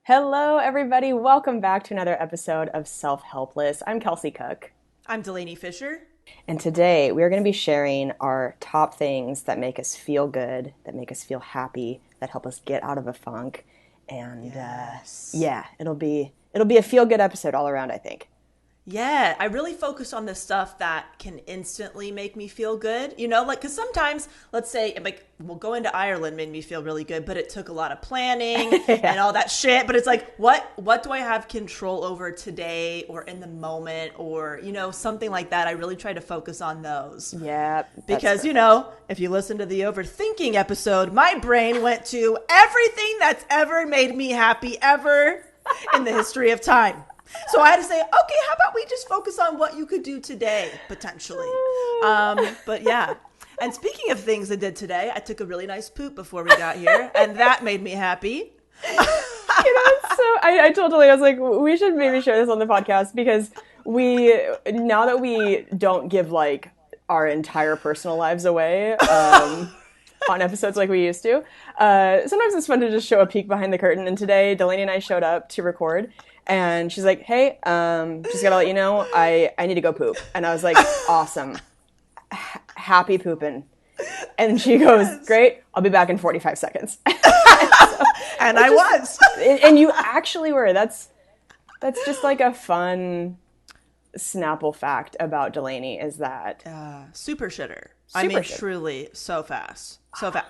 Hello, everybody. Welcome back to another episode of Self-Helpless. I'm Kelsey Cook. I'm Delaney Fisher. And today we are going to be sharing our top things that make us feel good, that make us feel happy, that help us get out of a funk. And Yes. it'll be a feel-good episode all around, I think. Yeah, I really focus on the stuff that can instantly make me feel good. You know, like, because sometimes, let's say, like, well, going to Ireland made me feel really good, but it took a lot of planning and all that shit. But it's like, what do I have control over today or in the moment or, you know, something like that. I really try to focus on those. Yeah. Because, you know, if you listen to the overthinking episode, my brain went to everything that's ever made me happy ever in the history of time. So I had to say, okay, how about we just focus on what you could do today, potentially. But yeah. And speaking of things I did today, I took a really nice poop before we got here, and that made me happy. I told Delaney, I was like, we should maybe share this on the podcast because now that we don't give like our entire personal lives away on episodes like we used to, sometimes it's fun to just show a peek behind the curtain. And today, Delaney and I showed up to record. And she's like, hey, just gotta let you know, I need to go poop. And I was like, awesome. Happy pooping. And she goes, great, I'll be back in 45 seconds. And I was. And you actually were. That's just like a fun Snapple fact about Delaney is that. Super shitter. Super shitter. Truly so fast. So fast.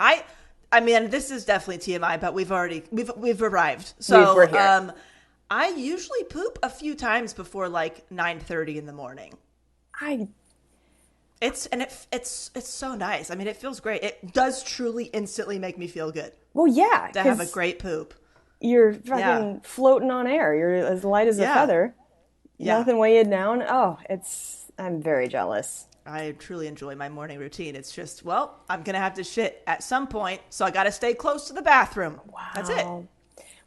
I mean, this is definitely TMI, but we've arrived. So we're here. I usually poop a few times before like 9:30 in the morning. It's so nice. I mean, it feels great. It does truly instantly make me feel good. Well, yeah. To have a great poop. You're fucking floating on air. You're as light as a feather. Yeah. Nothing weigh you down. Oh, I'm very jealous. I truly enjoy my morning routine. It's just, well, I'm going to have to shit at some point, so I got to stay close to the bathroom. Wow. That's it.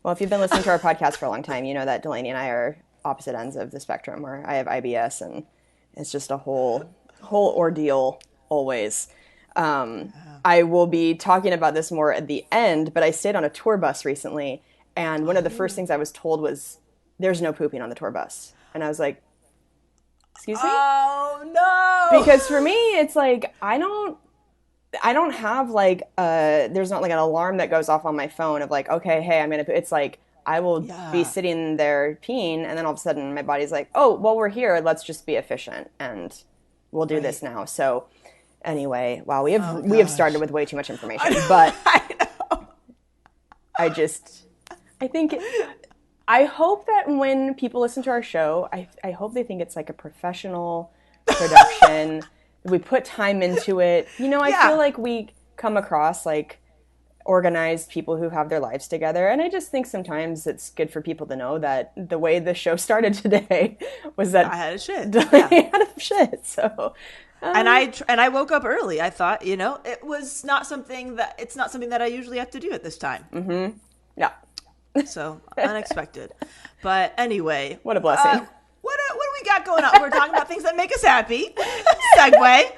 Well, if you've been listening to our podcast for a long time, you know that Delaney and I are opposite ends of the spectrum, where I have IBS, and it's just a whole ordeal always. I will be talking about this more at the end, but I stayed on a tour bus recently, and one of the first things I was told was, there's no pooping on the tour bus. And I was like, excuse me? Oh, no! Because for me, it's like, I don't have like there's not like an alarm that goes off on my phone of like, okay, hey, it's like I will be sitting there peeing, and then all of a sudden my body's like, oh, well, we're here, let's just be efficient and we'll do this now. So anyway, wow, we have started with way too much information, but I know. I hope that when people listen to our show, I hope they think it's like a professional production. We put time into it. You know, I feel like we come across like organized people who have their lives together. And I just think sometimes it's good for people to know that the way the show started today was that I had a shit. I had a shit. So, and I woke up early. I thought, you know, it's not something that I usually have to do at this time. Mm-hmm. Yeah. So unexpected. But anyway. What a blessing. What do we got going on? We're talking about things that make us happy. Segue.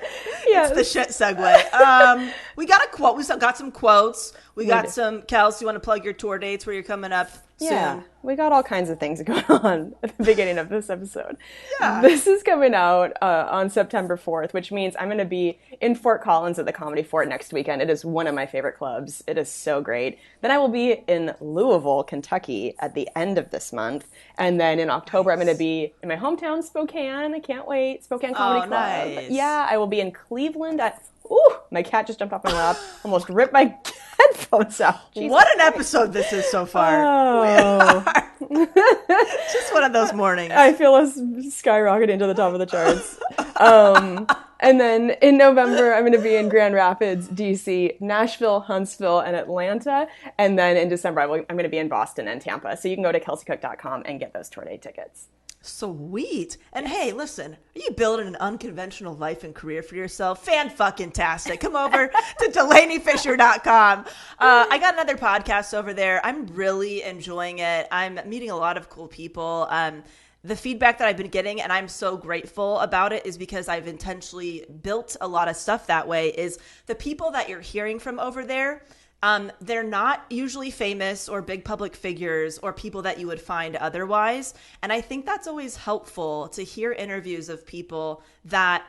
Yes. It's the shit segue. We got a quote. We got some quotes. We got some. Kels, you want to plug your tour dates where you're coming up soon? We got all kinds of things going on at the beginning of this episode. Yeah. This is coming out on September 4th, which means I'm going to be in Fort Collins at the Comedy Fort next weekend. It is one of my favorite clubs. It is so great. Then I will be in Louisville, Kentucky at the end of this month. And then in October, I'm going to be in my hometown, Spokane. I can't wait. Spokane Comedy Club. Nice. Yeah, I will be in Cleveland at... Ooh, my cat just jumped off my lap. Almost ripped my headphones out. Jesus what an episode this is so far. Oh. Just one of those mornings. I feel us skyrocketing to the top of the charts. And then in November, I'm going to be in Grand Rapids, DC, Nashville, Huntsville, and Atlanta. And then in December, I'm going to be in Boston and Tampa. So you can go to kelseycook.com and get those tour day tickets. Sweet. And hey, listen, are you building an unconventional life and career for yourself? Fan-fucking-tastic. Come over to DelaneyFisher.com. I got another podcast over there. I'm really enjoying it. I'm meeting a lot of cool people. The feedback that I've been getting, and I'm so grateful about it, is because I've intentionally built a lot of stuff that way, is the people that you're hearing from over there, They're not usually famous or big public figures or people that you would find otherwise. And I think that's always helpful to hear interviews of people that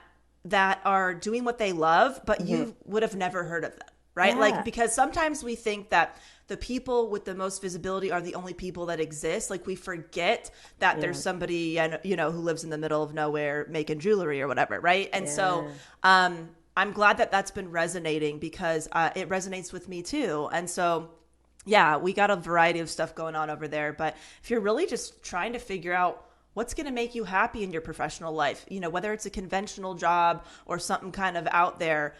are doing what they love, but you would have never heard of them, right? Yeah. Like, because sometimes we think that the people with the most visibility are the only people that exist. Like, we forget that there's somebody, you know, who lives in the middle of nowhere making jewelry or whatever, right? And so I'm glad that that's been resonating because it resonates with me too. And so, yeah, we got a variety of stuff going on over there. But if you're really just trying to figure out what's going to make you happy in your professional life, you know, whether it's a conventional job or something kind of out there,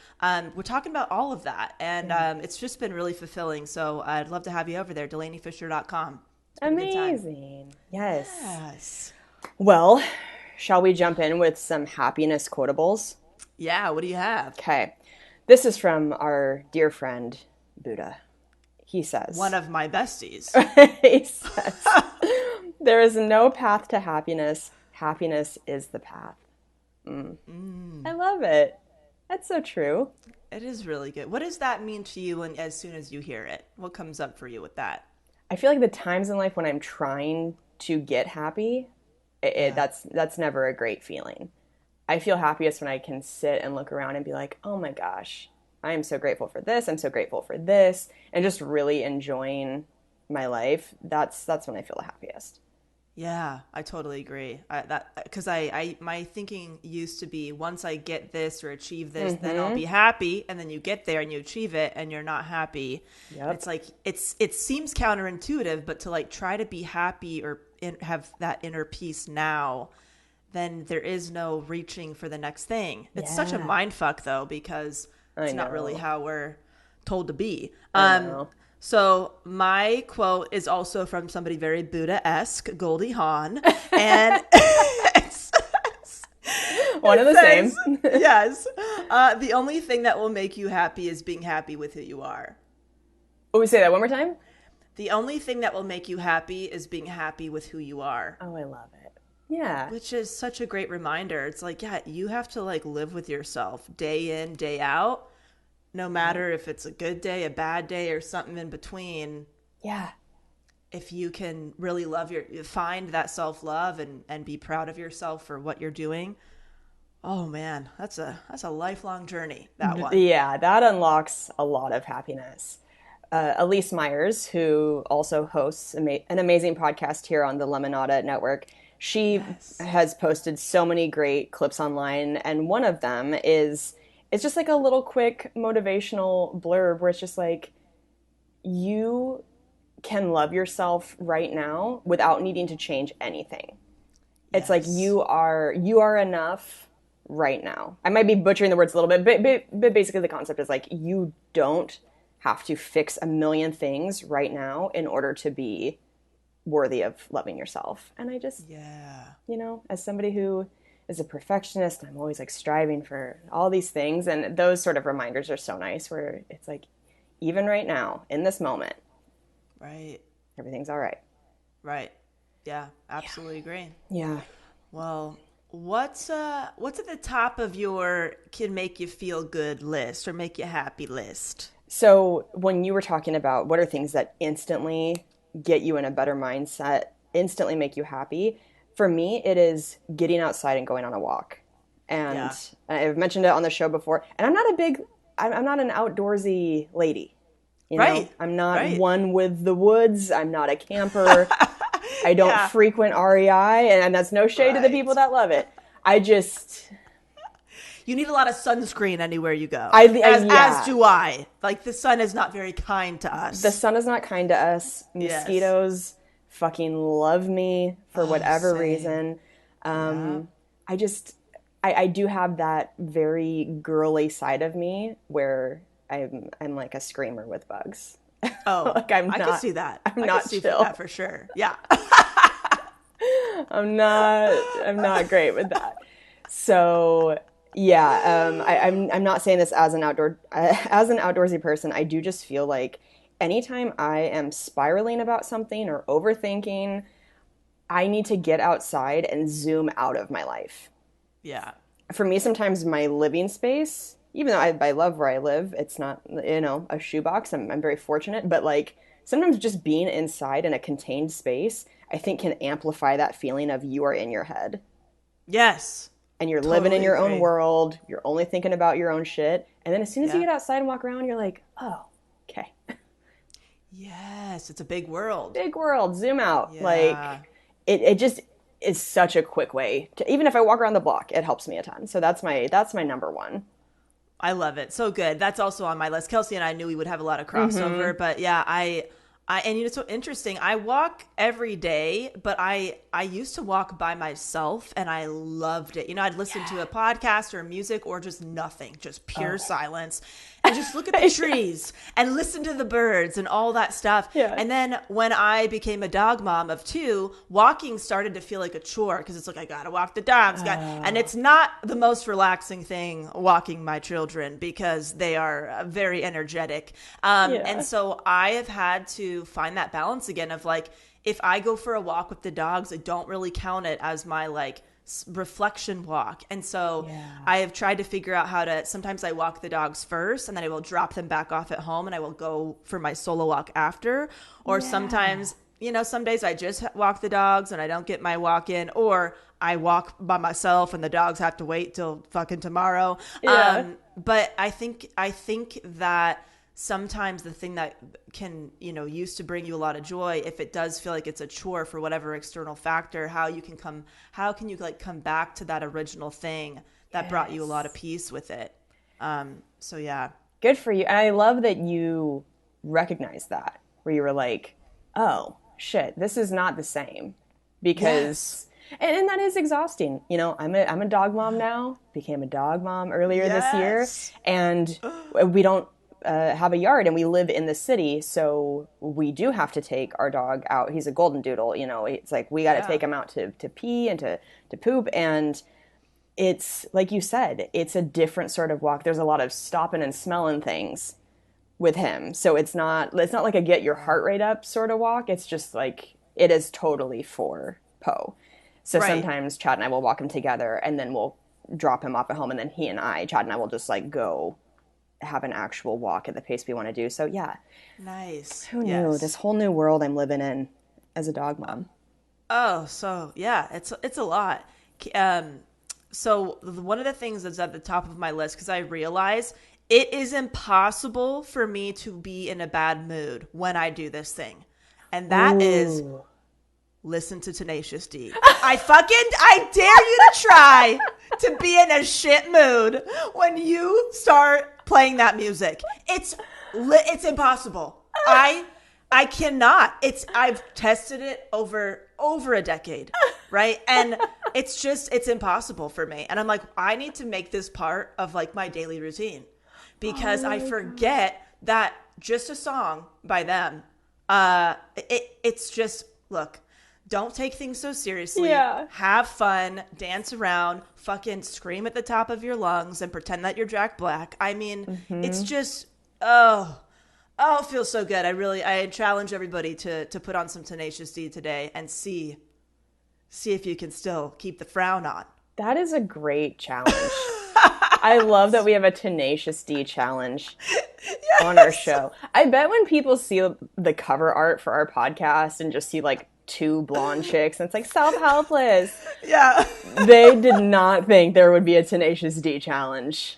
we're talking about all of that. And it's just been really fulfilling. So I'd love to have you over there, DelaneyFisher.com. Amazing. Yes. Yes. Well, shall we jump in with some happiness quotables? Yeah. What do you have? Okay. This is from our dear friend, Buddha. He says, one of my besties. He says, there is no path to happiness. Happiness is the path. I love it. That's so true. It is really good. What does that mean to you when, as soon as you hear it? What comes up for you with that? I feel like the times in life when I'm trying to get happy, that's never a great feeling. I feel happiest when I can sit and look around and be like, oh my gosh, I am so grateful for this. I'm so grateful for this. And just really enjoying my life. That's when I feel the happiest. Yeah, I totally agree. Because my thinking used to be, once I get this or achieve this, then I'll be happy. And then you get there and you achieve it and you're not happy. Yep. It's like, it seems counterintuitive, but to like try to be happy or have that inner peace now, then there is no reaching for the next thing. It's such a mind fuck though, because it's not really how we're told to be. So my quote is also from somebody very Buddha-esque, Goldie Hawn, and one of the same. Yes. The only thing that will make you happy is being happy with who you are. Oh, say that one more time. The only thing that will make you happy is being happy with who you are. Oh, I love it. Yeah. Which is such a great reminder. It's like, yeah, you have to like live with yourself day in, day out. No matter if it's a good day, a bad day, or something in between. Yeah. If you can really find that self-love and be proud of yourself for what you're doing. Oh man, that's a lifelong journey, that one. Yeah, that unlocks a lot of happiness. Elise Myers, who also hosts an amazing podcast here on the Lemonada Network, she has posted so many great clips online, and one of them is, it's just like a little quick motivational blurb where it's just like, you can love yourself right now without needing to change anything. It's like you are enough right now. I might be butchering the words a little bit, but basically the concept is like, you don't have to fix a million things right now in order to be worthy of loving yourself. And I just, you know, as somebody who is a perfectionist, I'm always like striving for all these things. And those sort of reminders are so nice where it's like, even right now, in this moment, right, everything's all right. Right. Yeah, absolutely agree. Yeah. Well, what's at the top of your can make you feel good list or make you happy list? So when you were talking about what are things that instantly get you in a better mindset, instantly make you happy, for me, it is getting outside and going on a walk. And I've mentioned it on the show before. And I'm not an outdoorsy lady. You know? I'm not one with the woods. I'm not a camper. I don't frequent REI. And that's no shade to the people that love it. You need a lot of sunscreen anywhere you go. As do I. Like, the sun is not very kind to us. The sun is not kind to us. Mosquitoes fucking love me for whatever reason. I do have that very girly side of me where I'm like a screamer with bugs. Oh, like I can see that. I'm not chill. That for sure. Yeah. I'm not great with that. So I'm not saying this as an outdoorsy person. I do just feel like anytime I am spiraling about something or overthinking, I need to get outside and zoom out of my life. Yeah. For me, sometimes my living space even though I love where I live, it's not, a shoebox. I'm very fortunate, but like sometimes just being inside in a contained space, I think can amplify that feeling of you are in your head Yes. and you're living in Totally your own agree. world. You're only thinking about your own shit. And then as soon as you Yeah. get outside and walk around, you're like, oh, okay, Yes, it's a big world. big world, zoom out. Yeah. Like it just is such a quick way to, even if I walk around the block, it helps me a ton. So that's my number one. I love it. So good. That's also on my list. Kelsey and I knew we would have a lot of crossover, but yeah, and it's so interesting. I walk every day, but I used to walk by myself and I loved it. I'd listen to a podcast or music or just nothing, just pure silence, and just look at the trees and listen to the birds and all that stuff. Yeah. And then when I became a dog mom of 2, walking started to feel like a chore because it's like, I gotta walk the dogs. And it's not the most relaxing thing walking my children because they are very energetic. And so I have had to find that balance again of like, if I go for a walk with the dogs, I don't really count it as my like reflection walk. And so I have tried to figure out how to, sometimes I walk the dogs first and then I will drop them back off at home and I will go for my solo walk after. Or sometimes, some days I just walk the dogs and I don't get my walk in, or I walk by myself and the dogs have to wait till fucking tomorrow. But I think that sometimes the thing that can, used to bring you a lot of joy, if it does feel like it's a chore for whatever external factor, how can you like come back to that original thing that brought you a lot of peace with it? So yeah. Good for you. And I love that you recognize that, where you were like, oh shit, this is not the same. Because and that is exhausting. I'm a dog mom now, became a dog mom earlier this year, and we don't have a yard and we live in the city, so we do have to take our dog out. He's a golden doodle, it's like we got to take him out to pee and to poop, and it's like you said, it's a different sort of walk. There's a lot of stopping and smelling things with him, so it's not like a get your heart rate up sort of walk. It's just like it is totally for Poe. So sometimes Chad and I will walk him together and then we'll drop him off at home, and then Chad and I will just like go have an actual walk at the pace we want to do. So yeah. Nice. Who knew? This whole new world I'm living in as a dog mom. Oh, so yeah, it's a lot. So one of the things that's at the top of my list, because I realize it is impossible for me to be in a bad mood when I do this thing. And that is listen to Tenacious D. I dare you to try to be in a shit mood when you start playing that music. It's impossible. I cannot. I've tested it over a decade, right? And it's impossible for me. And I'm like, I need to make this part of like my daily routine, because I forget that just a song by them, it's just, look, don't take things so seriously. Yeah. Have fun, dance around, fucking scream at the top of your lungs and pretend that you're Jack Black. I mean, it's just, it feels so good. I challenge everybody to put on some Tenacious D today and see if you can still keep the frown on. That is a great challenge. I love that we have a Tenacious D challenge on our show. I bet when people see the cover art for our podcast and just see like 2 blonde chicks and it's like Self-Helpless. Yeah. They did not think there would be a Tenacious D challenge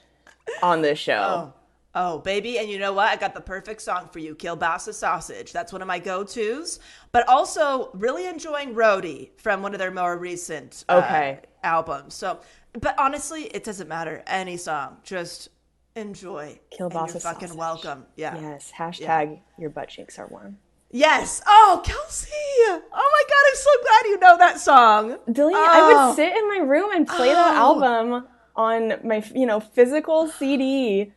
on this show. Oh, baby. And you know what? I got the perfect song for you. Kielbasa Sausage. That's one of my go-tos. But also really enjoying Roadie from one of their more recent albums. So, but honestly, it doesn't matter. Any song. Just enjoy. Kielbasa and you're fucking Sausage. Welcome. Yeah. Yes. Hashtag your butt cheeks are warm. Yes. Oh, Kelsey. Oh my God. I'm so glad you know that song. Delaney, I would sit in my room and play that album on my, physical CD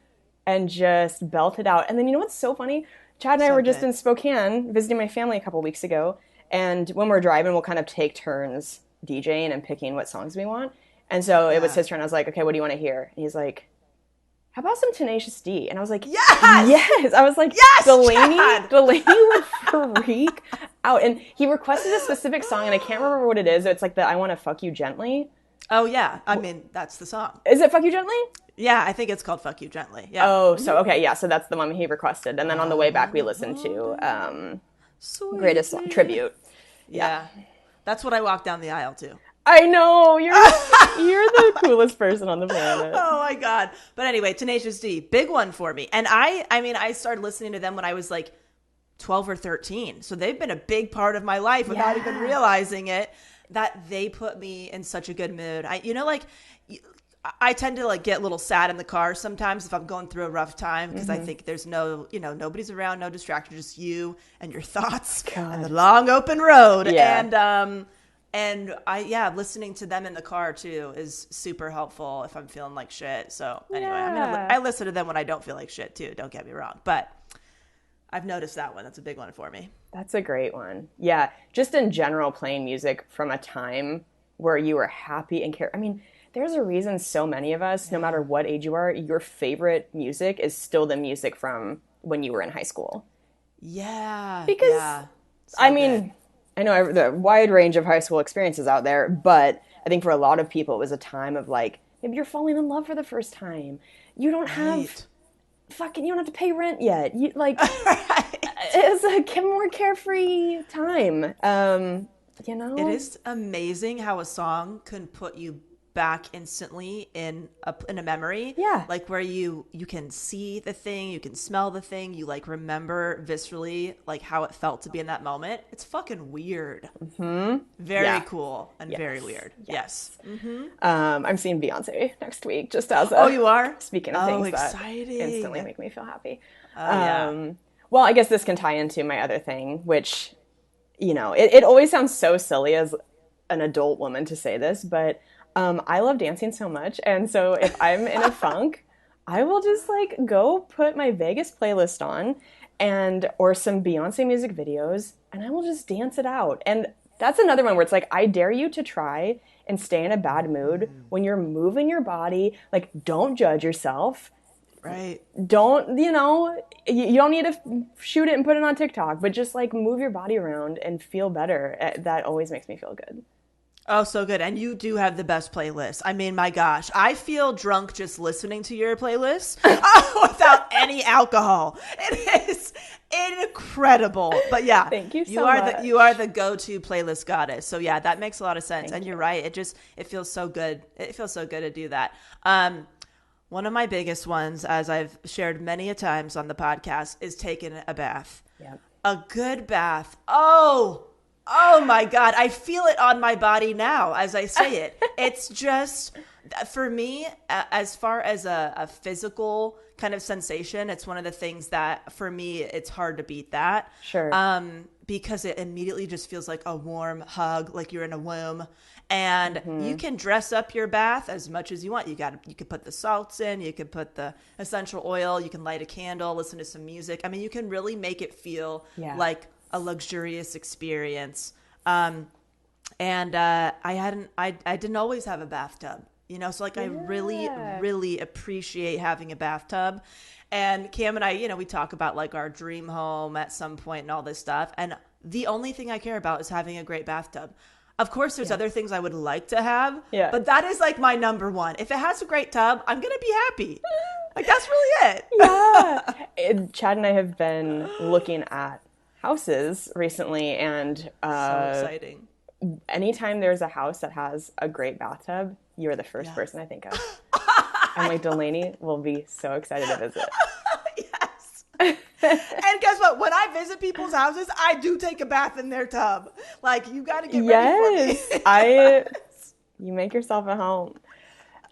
and just belt it out. And then you know what's so funny? Chad and I were just in Spokane visiting my family a couple weeks ago. And when we're driving, we'll kind of take turns DJing and picking what songs we want. And so it was his turn. I was like, okay, what do you want to hear? And he's like, how about some Tenacious D? And I was like, yes. I was like, yes, Delaney would freak out. And he requested a specific song, and I can't remember what it is. It's like the I Want to Fuck You Gently. Oh, yeah. I mean, that's the song. Is it Fuck You Gently? Yeah, I think it's called Fuck You Gently. Yeah. Oh, so okay, yeah, so that's the one he requested, and then on the way back we listened to Greatest Tribute. Yeah. That's what I walked down the aisle to. I know, you're the coolest person on the planet. Oh my God. But anyway, Tenacious D, big one for me. And I started listening to them when I was like 12 or 13. So they've been a big part of my life without even realizing it, that they put me in such a good mood. I tend to like get a little sad in the car sometimes if I'm going through a rough time, because I think there's nobody's around, no distraction, just you and your thoughts and the long open road. Yeah. And listening to them in the car too is super helpful if I'm feeling like shit. So anyway, I listen to them when I don't feel like shit too. Don't get me wrong, but I've noticed that one. That's a big one for me. That's a great one. Yeah, just in general, playing music from a time where you were happy and care. I mean, there's a reason so many of us, no matter what age you are, your favorite music is still the music from when you were in high school. Yeah. Because, I mean, I know the wide range of high school experiences out there, but I think for a lot of people, it was a time of like, maybe you're falling in love for the first time. You don't have you don't have to pay rent yet. You like, it's a more carefree time. It is amazing how a song can put you back instantly in a memory. Yeah. Like where you can see the thing, you can smell the thing, you like remember viscerally like how it felt to be in that moment. It's fucking weird. Very cool and very weird. Yes. I'm seeing Beyonce next week, just as a you are? Speaking of things exciting. that instantly make me feel happy. Well, I guess this can tie into my other thing, which, it always sounds so silly as an adult woman to say this, but I love dancing so much, and so if I'm in a funk, I will just like go put my Vegas playlist on or some Beyonce music videos, and I will just dance it out. And that's another one where it's like, I dare you to try and stay in a bad mood when you're moving your body. Like, don't judge yourself. Right. Don't, you don't need to shoot it and put it on TikTok, but just like move your body around and feel better. That always makes me feel good. Oh, so good. And you do have the best playlist. I mean, my gosh, I feel drunk just listening to your playlist without any alcohol. It is incredible. But yeah, thank you so much. You are the go-to playlist goddess. So yeah, that makes a lot of sense. And you're right. It feels so good. It feels so good to do that. One of my biggest ones, as I've shared many a times on the podcast, is taking a bath. Yep. A good bath. Oh my God. I feel it on my body now as I say it. It's just, for me, as far as a physical kind of sensation, it's one of the things that for me, it's hard to beat that. Sure. Because it immediately just feels like a warm hug, like you're in a womb. And you can dress up your bath as much as you want. You could put the salts in, you could put the essential oil, you can light a candle, listen to some music. I mean, you can really make it feel like a luxurious experience. I didn't always have a bathtub, so like I really, really appreciate having a bathtub. And Cam and I, we talk about like our dream home at some point and all this stuff. And the only thing I care about is having a great bathtub. Of course, there's other things I would like to have, but that is like my number one. If it has a great tub, I'm going to be happy. Like, that's really it. Yeah. Chad and I have been looking at houses recently, and so exciting. Anytime there's a house that has a great bathtub, you're the first person I think of. I'm like, Delaney will be so excited to visit. Yes. And guess what? When I visit people's houses, I do take a bath in their tub. Like, you got to get ready for me. You make yourself at home.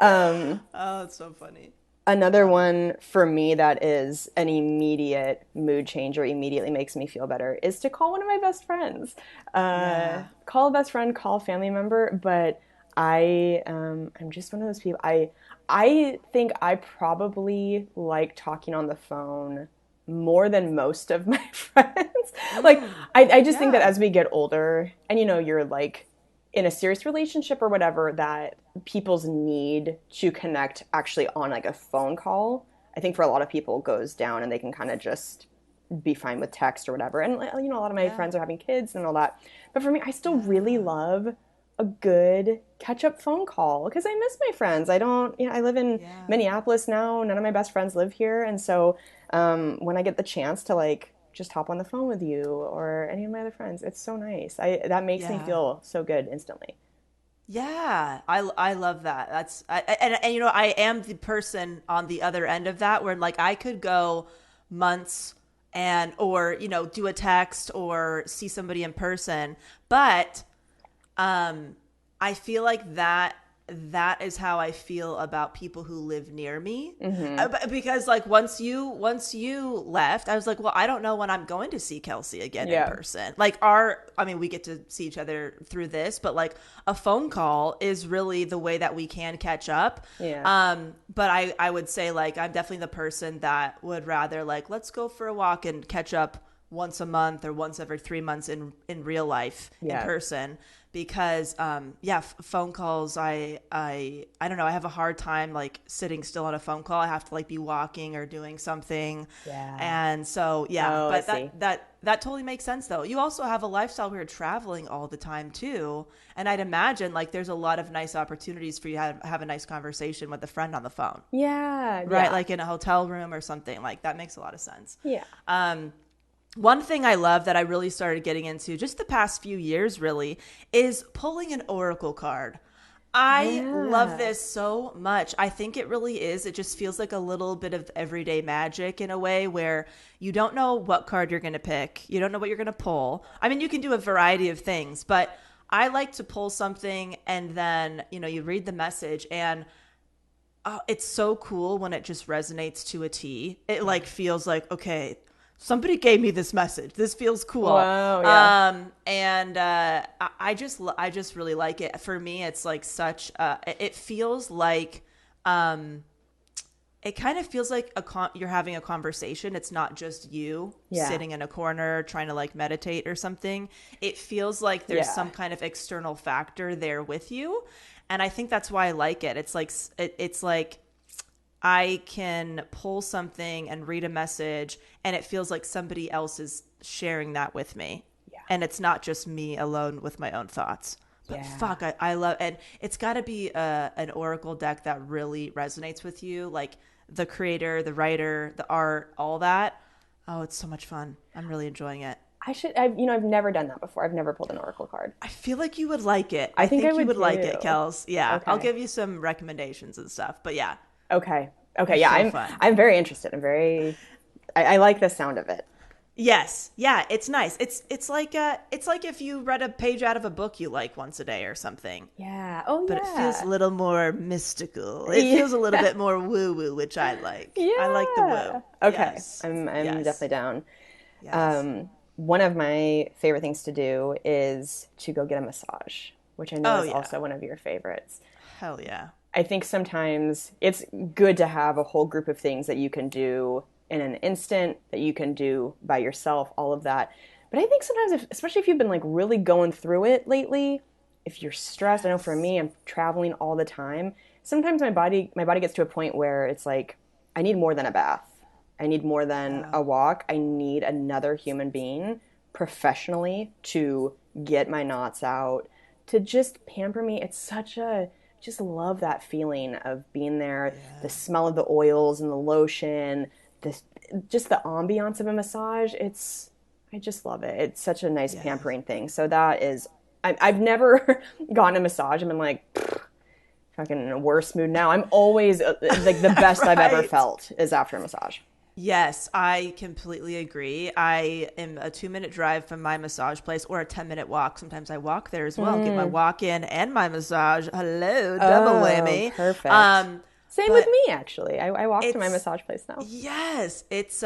Oh, it's so funny. Another one for me that is an immediate mood changer, immediately makes me feel better, is to call one of my best friends. Call a best friend, call a family member, but I'm just one of those people. I think I probably like talking on the phone more than most of my friends. Like, I just think that as we get older, and you're like in a serious relationship or whatever, that people's need to connect actually on like a phone call, I think for a lot of people goes down, and they can kind of just be fine with text or whatever. And a lot of my friends are having kids and all that. But for me, I still really love a good catch-up phone call because I miss my friends. I don't, I live in Yeah. Minneapolis now. None of my best friends live here, and so when I get the chance to like just hop on the phone with you or any of my other friends, it's so nice. I that makes me Yeah. feel so good instantly. Yeah, I love that. And I am the person on the other end of that where like I could go months and or do a text or see somebody in person, but I feel like that is how I feel about people who live near me. Hmm. Because like once you left, I was like, well, I don't know when I'm going to see Kelsey again in Yeah, person. Like I mean, we get to see each other through this, but like a phone call is really the way that we can catch up. yeah, But I would say like I'm definitely the person that would rather like let's go for a walk and catch up once a month or once every 3 months in real life in yeah. person because phone calls I don't know, I have a hard time like sitting still on a phone call. I have to like be walking or doing something. Yeah. And so Oh, I but see. that totally makes sense though. You also have a lifestyle where you're traveling all the time too, and I'd imagine like there's a lot of nice opportunities for you to have a nice conversation with a friend on the phone, Yeah, right? yeah, Like in a hotel room or something. Like that makes a lot of sense. yeah. One thing I love that I really started getting into just the past few years really is pulling an oracle card. I love Yeah. this so much. I think it really is. It just feels like a little bit of everyday magic in a way where you don't know what card you're going to pick. You don't know what you're going to pull. I mean, you can do a variety of things, but I like to pull something and then, you read the message and it's so cool when it just resonates to a T. It like feels like, okay, somebody gave me this message. This feels cool. Wow, yeah. And I just really like it. For me, it's like such. It feels like, it kind of feels like you're having a conversation. It's not just you Yeah. sitting in a corner trying to like meditate or something. It feels like there's Yeah. some kind of external factor there with you, and I think that's why I like it. It's like I can pull something and read a message, and it feels like somebody else is sharing that with me. Yeah. And it's not just me alone with my own thoughts. But Yeah. fuck, I love, and it's got to be an oracle deck that really resonates with you, like the creator, the writer, the art, all that. Oh, it's so much fun. I'm really enjoying it. I've never done that before. I've never pulled an oracle card. I feel like you would like it. I I think I think you would would like too. it, Kels. Yeah, I'll Okay. give you some recommendations and stuff. But yeah, Okay. Okay. it's Yeah. so I'm, fun. I'm very interested. I like the sound of it. Yes. Yeah, it's nice. It's like if you read a page out of a book you like once a day or something. Yeah. Oh, But it feels a yeah. little more mystical. It Yeah. feels a little bit more woo-woo, which I like. I like the Yeah. woo. Okay. Yes. I'm Yes. definitely down. Yes. One of my favorite things to do is to go get a massage, which I know Oh is yeah. also one of your favorites. Hell yeah. I think sometimes it's good to have a whole group of things that you can do in an instant, that you can do by yourself, all of that. But I think sometimes, especially if you've been like really going through it lately, if you're stressed, I know for Yes. me, I'm traveling all the time. Sometimes my body gets to a point where it's like I need more than a bath. I need more than Yeah. a walk. I need another human being professionally to get my knots out, to just pamper me. It's such a just love that feeling of being there, the Yeah. smell of the oils and the lotion, this just the ambiance of a massage. I just love it. It's such a nice Yes. pampering thing. So that is I've never gotten a massage and been like fucking in a worse mood now. I'm always like the best I've ever Right. felt is after a massage. Yes, I completely agree. I am a 2-minute drive from my massage place or a 10-minute walk. Sometimes I walk there as well, get my walk in and my massage. Hello, double Oh, whammy. perfect. Same with But me actually. I walk to my it's massage place now. yes, it's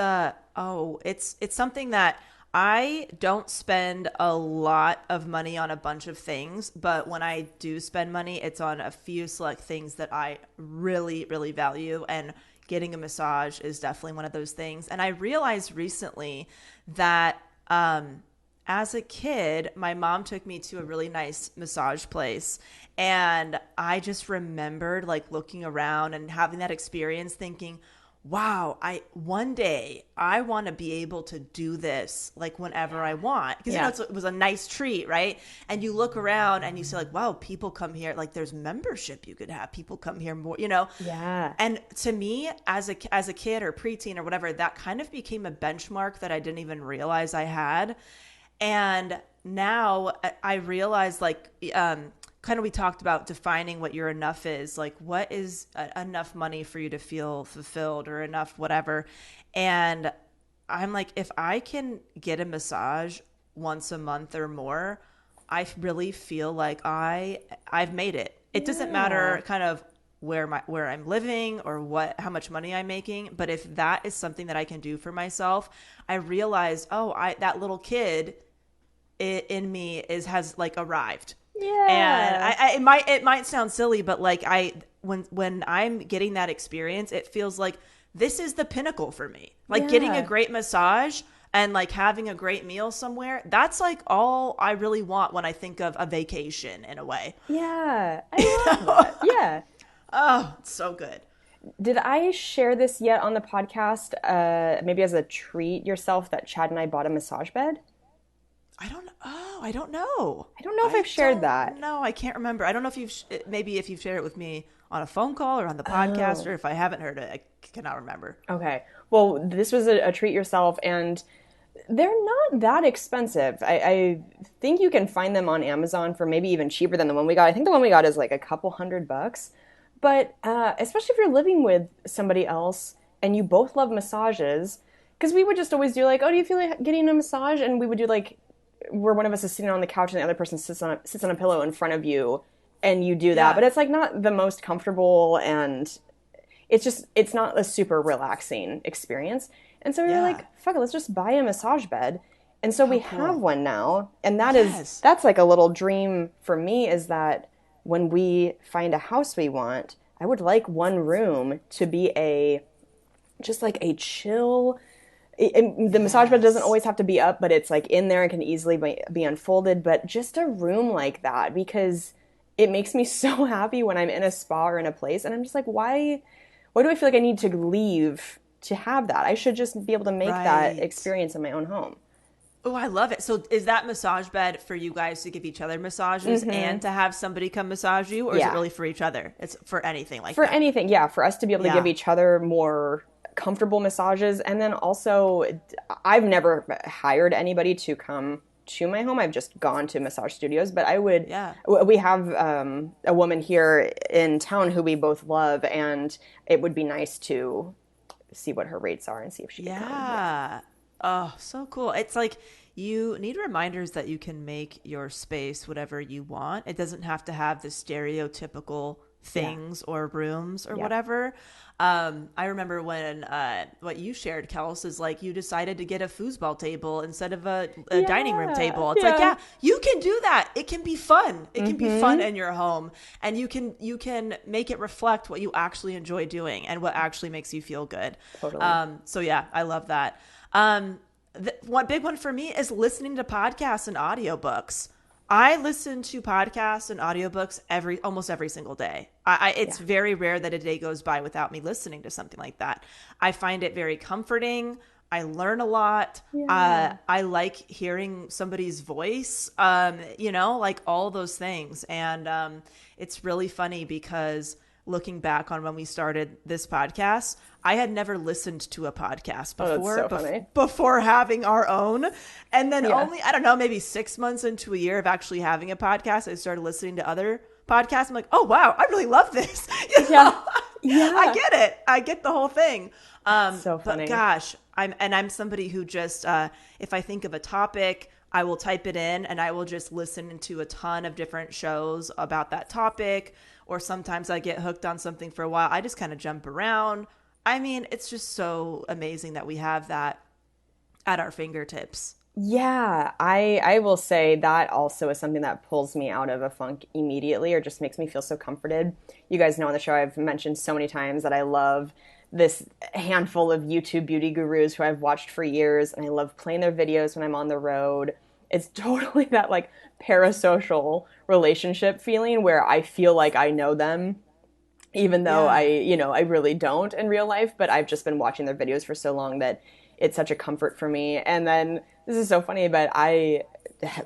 something that I don't spend a lot of money on a bunch of things, but when I do spend money, it's on a few select things that I really, really value. And getting a massage is definitely one of those things. And I realized recently that as a kid, my mom took me to a really nice massage place. And I just remembered like looking around and having that experience thinking, wow, one day I want to be able to do this like whenever I want, because Yeah. it was a nice treat, right? And you look around and you see like, wow, people come here, like there's membership you could have, people come here more, Yeah. And to me, as a kid or preteen or whatever, that kind of became a benchmark that I didn't even realize I had. And now I realize, like, kind of, we talked about defining what your enough is. Like, what is enough money for you to feel fulfilled, or enough whatever? And I'm like, if I can get a massage once a month or more, I really feel like I've made it. It doesn't matter kind of where I'm living or how much money I'm making, but if that is something that I can do for myself, I realize, that little kid in me has like arrived. Yeah. And it might sound silly, but like when I'm getting that experience, it feels like this is the pinnacle for me. Like getting a great massage and like having a great meal somewhere, that's like all I really want when I think of a vacation, in a way. Yeah. I love that. Yeah. Oh, it's so good. Did I share this yet on the podcast? Maybe as a treat yourself that Chad and I bought a massage bed? I don't know. Oh, I don't know. I don't know if I've shared that. No, I can't remember. I don't know if maybe if you've shared it with me on a phone call or on the podcast, or if I haven't heard it, I cannot remember. Okay. Well, this was a treat yourself, and they're not that expensive. I think you can find them on Amazon for maybe even cheaper than the one we got. I think the one we got is like a couple $100. But especially if you're living with somebody else and you both love massages, because we would just always do like, oh, do you feel like getting a massage? And we would do like, where one of us is sitting on the couch and the other person sits on a pillow in front of you, and you do that. But it's like not the most comfortable, and it's not a super relaxing experience. And so we were like, fuck it, let's just buy a massage bed. And so we have one now, and that's like a little dream for me, is that when we find a house we want, I would like one room to be just like a chill. The massage bed doesn't always have to be up, but it's like in there and can easily be unfolded. But just a room like that, because it makes me so happy when I'm in a spa or in a place, and I'm just like, why do I feel like I need to leave to have that? I should just be able to make that experience in my own home. Oh, I love it. So is that massage bed for you guys to give each other massages and to have somebody come massage you? Or is it really for each other? It's for anything like that? For anything, yeah. For us to be able to give each other more comfortable massages. And then also, I've never hired anybody to come to my home. I've just gone to massage studios. But I would, we have a woman here in town who we both love. And it would be nice to see what her rates are and see if she can come. Yeah. Oh, so cool. It's like you need reminders that you can make your space whatever you want. It doesn't have to have the stereotypical things or rooms or whatever. I remember when what you shared, Kels, is like you decided to get a foosball table instead of a dining room table. It's like, you can do that. It can be fun. It can be fun in your home, and you can make it reflect what you actually enjoy doing and what actually makes you feel good. Totally. So yeah, I love that. One big one for me is listening to podcasts and audiobooks. I listen to podcasts and audiobooks almost every single day. It's very rare that a day goes by without me listening to something like that. I find it very comforting. I learn a lot. I like hearing somebody's voice, like all those things. And it's really funny because looking back on when we started this podcast, I had never listened to a podcast before, before having our own. And then only, I don't know, maybe 6 months into a year of actually having a podcast, I started listening to other podcasts. I'm like, oh, wow, I really love this. I get it. I get the whole thing. So funny. But gosh, I'm somebody who just, if I think of a topic, I will type it in and I will just listen to a ton of different shows about that topic. Or sometimes I get hooked on something for a while. I just kind of jump around. I mean, it's just so amazing that we have that at our fingertips. Yeah, I will say that also is something that pulls me out of a funk immediately, or just makes me feel so comforted. You guys know on the show I've mentioned so many times that I love this handful of YouTube beauty gurus who I've watched for years, and I love playing their videos when I'm on the road. It's totally that like parasocial relationship feeling where I feel like I know them even though Yeah. I really don't in real life, but I've just been watching their videos for so long that it's such a comfort for me. And then this is so funny, but I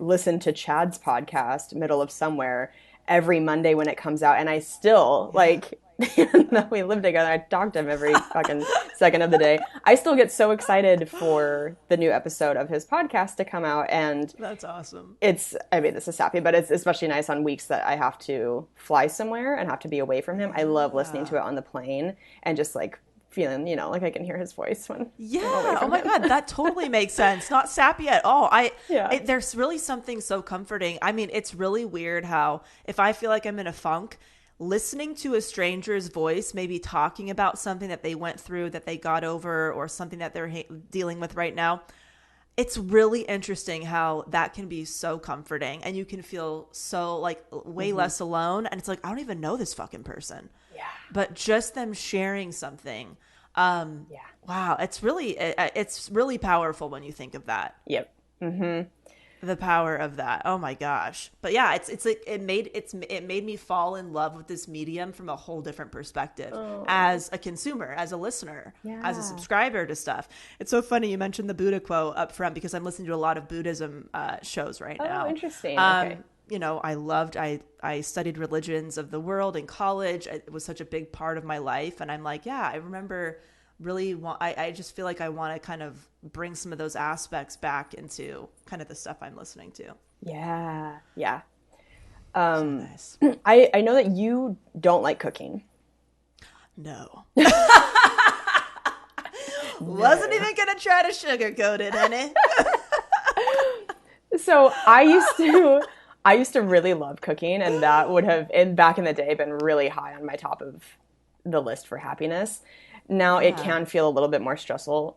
listen to Chad's podcast, Middle of Somewhere, every Monday when it comes out, and I still like, even though we live together, I talk to him every fucking second of the day. I still get so excited for the new episode of his podcast to come out, and That's awesome. I mean, this is sappy, but it's especially nice on weeks that I have to fly somewhere and have to be away from him. I love listening to it on the plane and just like feeling, like I can hear his voice when I'm away Yeah. from Oh my him. God. That totally makes sense. Not sappy at all. Yeah. There's really something so comforting. I mean, it's really weird how if I feel like I'm in a funk, listening to a stranger's voice, maybe talking about something that they went through, that they got over, or something that they're dealing with right now, it's really interesting how that can be so comforting and you can feel so like way less alone. And it's like, I don't even know this fucking person. Yeah. But just them sharing something. Yeah. Wow. It's really powerful when you think of that. Yep. The power of that. Oh my gosh. But yeah, it's like it made me fall in love with this medium from a whole different perspective as a consumer, as a listener, as a Yeah. subscriber to stuff. It's so funny you mentioned the Buddha quote up front because I'm listening to a lot of Buddhism shows right now. Oh, interesting. Okay. I studied religions of the world in college. It was such a big part of my life. And I'm like, yeah, I remember really I just feel like I want to kind of bring some of those aspects back into kind of the stuff I'm listening to. Yeah. Yeah. Nice. I know that you don't like cooking. No. Wasn't even going to try to sugarcoat it, honey. So I used to really love cooking, and that would have, back in the day, been really high on my top of the list for happiness. Now it can feel a little bit more stressful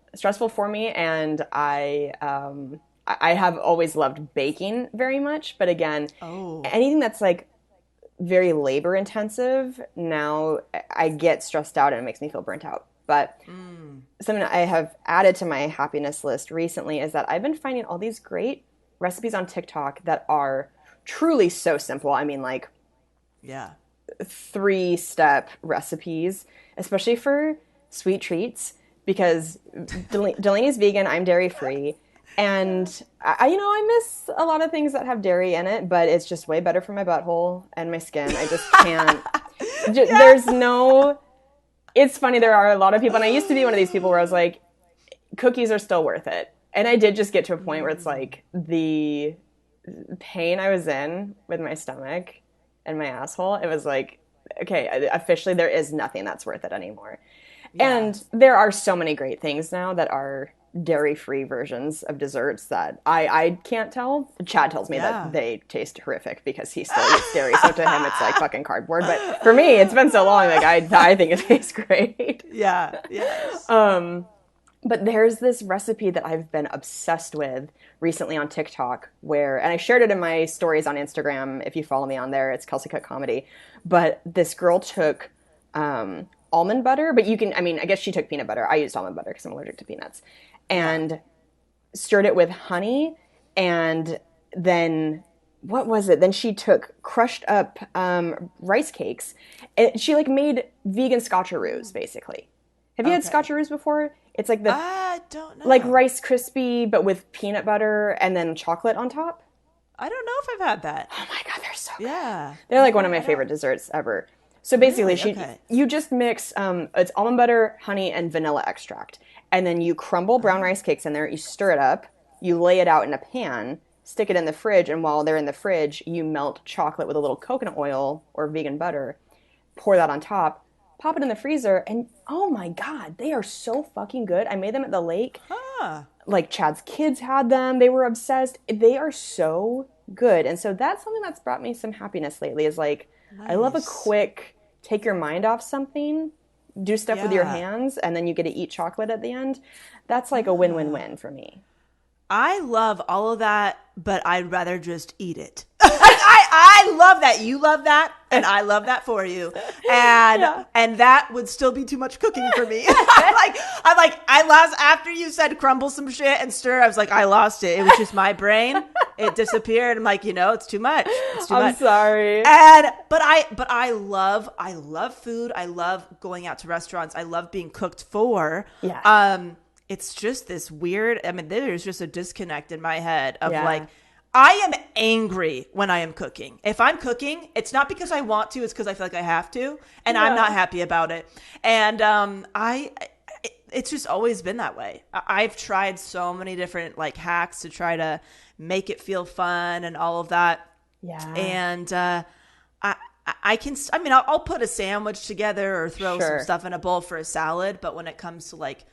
for me, and I have always loved baking very much, but again, anything that's like very labor intensive, now I get stressed out and it makes me feel burnt out. But something I have added to my happiness list recently is that I've been finding all these great recipes on TikTok that are truly so simple. I mean, like, Yeah. 3-step recipes, especially for sweet treats, because Delaney's vegan, I'm dairy free, and I miss a lot of things that have dairy in it, but it's just way better for my butthole and my skin. I just can't. There's no. It's funny. There are a lot of people, and I used to be one of these people where I was like, cookies are still worth it, and I did just get to a point where it's like the pain I was in with my stomach and my asshole. It was like, okay, officially there is nothing that's worth it anymore. Yeah. And there are so many great things now that are dairy-free versions of desserts that I can't tell. Chad tells me that they taste horrific because he still eats dairy, so to him it's like fucking cardboard. But for me, it's been so long, like I think it tastes great. Yeah. Yes. But there's this recipe that I've been obsessed with recently on TikTok and I shared it in my stories on Instagram. If you follow me on there, it's Kelsey Cook Comedy. But this girl took almond butter, but I guess she took peanut butter. I used almond butter because I'm allergic to peanuts. And stirred it with honey. And then, what was it? Then she took crushed up rice cakes. And she like made vegan scotcheroos, basically. Have you had scotcheroos before? It's like I don't know. like Rice Krispie, but with peanut butter and then chocolate on top. I don't know if I've had that. Oh my God, they're so good. Yeah. They're like one of my favorite desserts ever. So basically, Really? you just mix, it's almond butter, honey, and vanilla extract. And then you crumble brown rice cakes in there, you stir it up, you lay it out in a pan, stick it in the fridge, and while they're in the fridge, you melt chocolate with a little coconut oil or vegan butter, pour that on top, pop it in the freezer, and oh my God, they are so fucking good. I made them at the lake. Like Chad's kids had them. They were obsessed. They are so good. And so that's something that's brought me some happiness lately is like, I love a quick, take your mind off something, do stuff with your hands, and then you get to eat chocolate at the end. That's like a win-win-win for me. I love all of that, but I'd rather just eat it. I love that. You love that, and I love that for you. And that would still be too much cooking for me. I lost after you said crumble some shit and stir. I was like, I lost it. It was just my brain. it disappeared. I'm like, it's too much. It's too I'm much. sorry. But I love food. I love going out to restaurants. I love being cooked for. Yeah. It's just this weird, there's just a disconnect in my head of Yeah. like, I am angry when I am cooking. If I'm cooking, it's not because I want to, it's because I feel like I have to, and I'm not happy about it. And it's just always been that way. I've tried so many different like hacks to try to make it feel fun and all of that. Yeah. And I'll put a sandwich together or throw some stuff in a bowl for a salad. But when it comes to like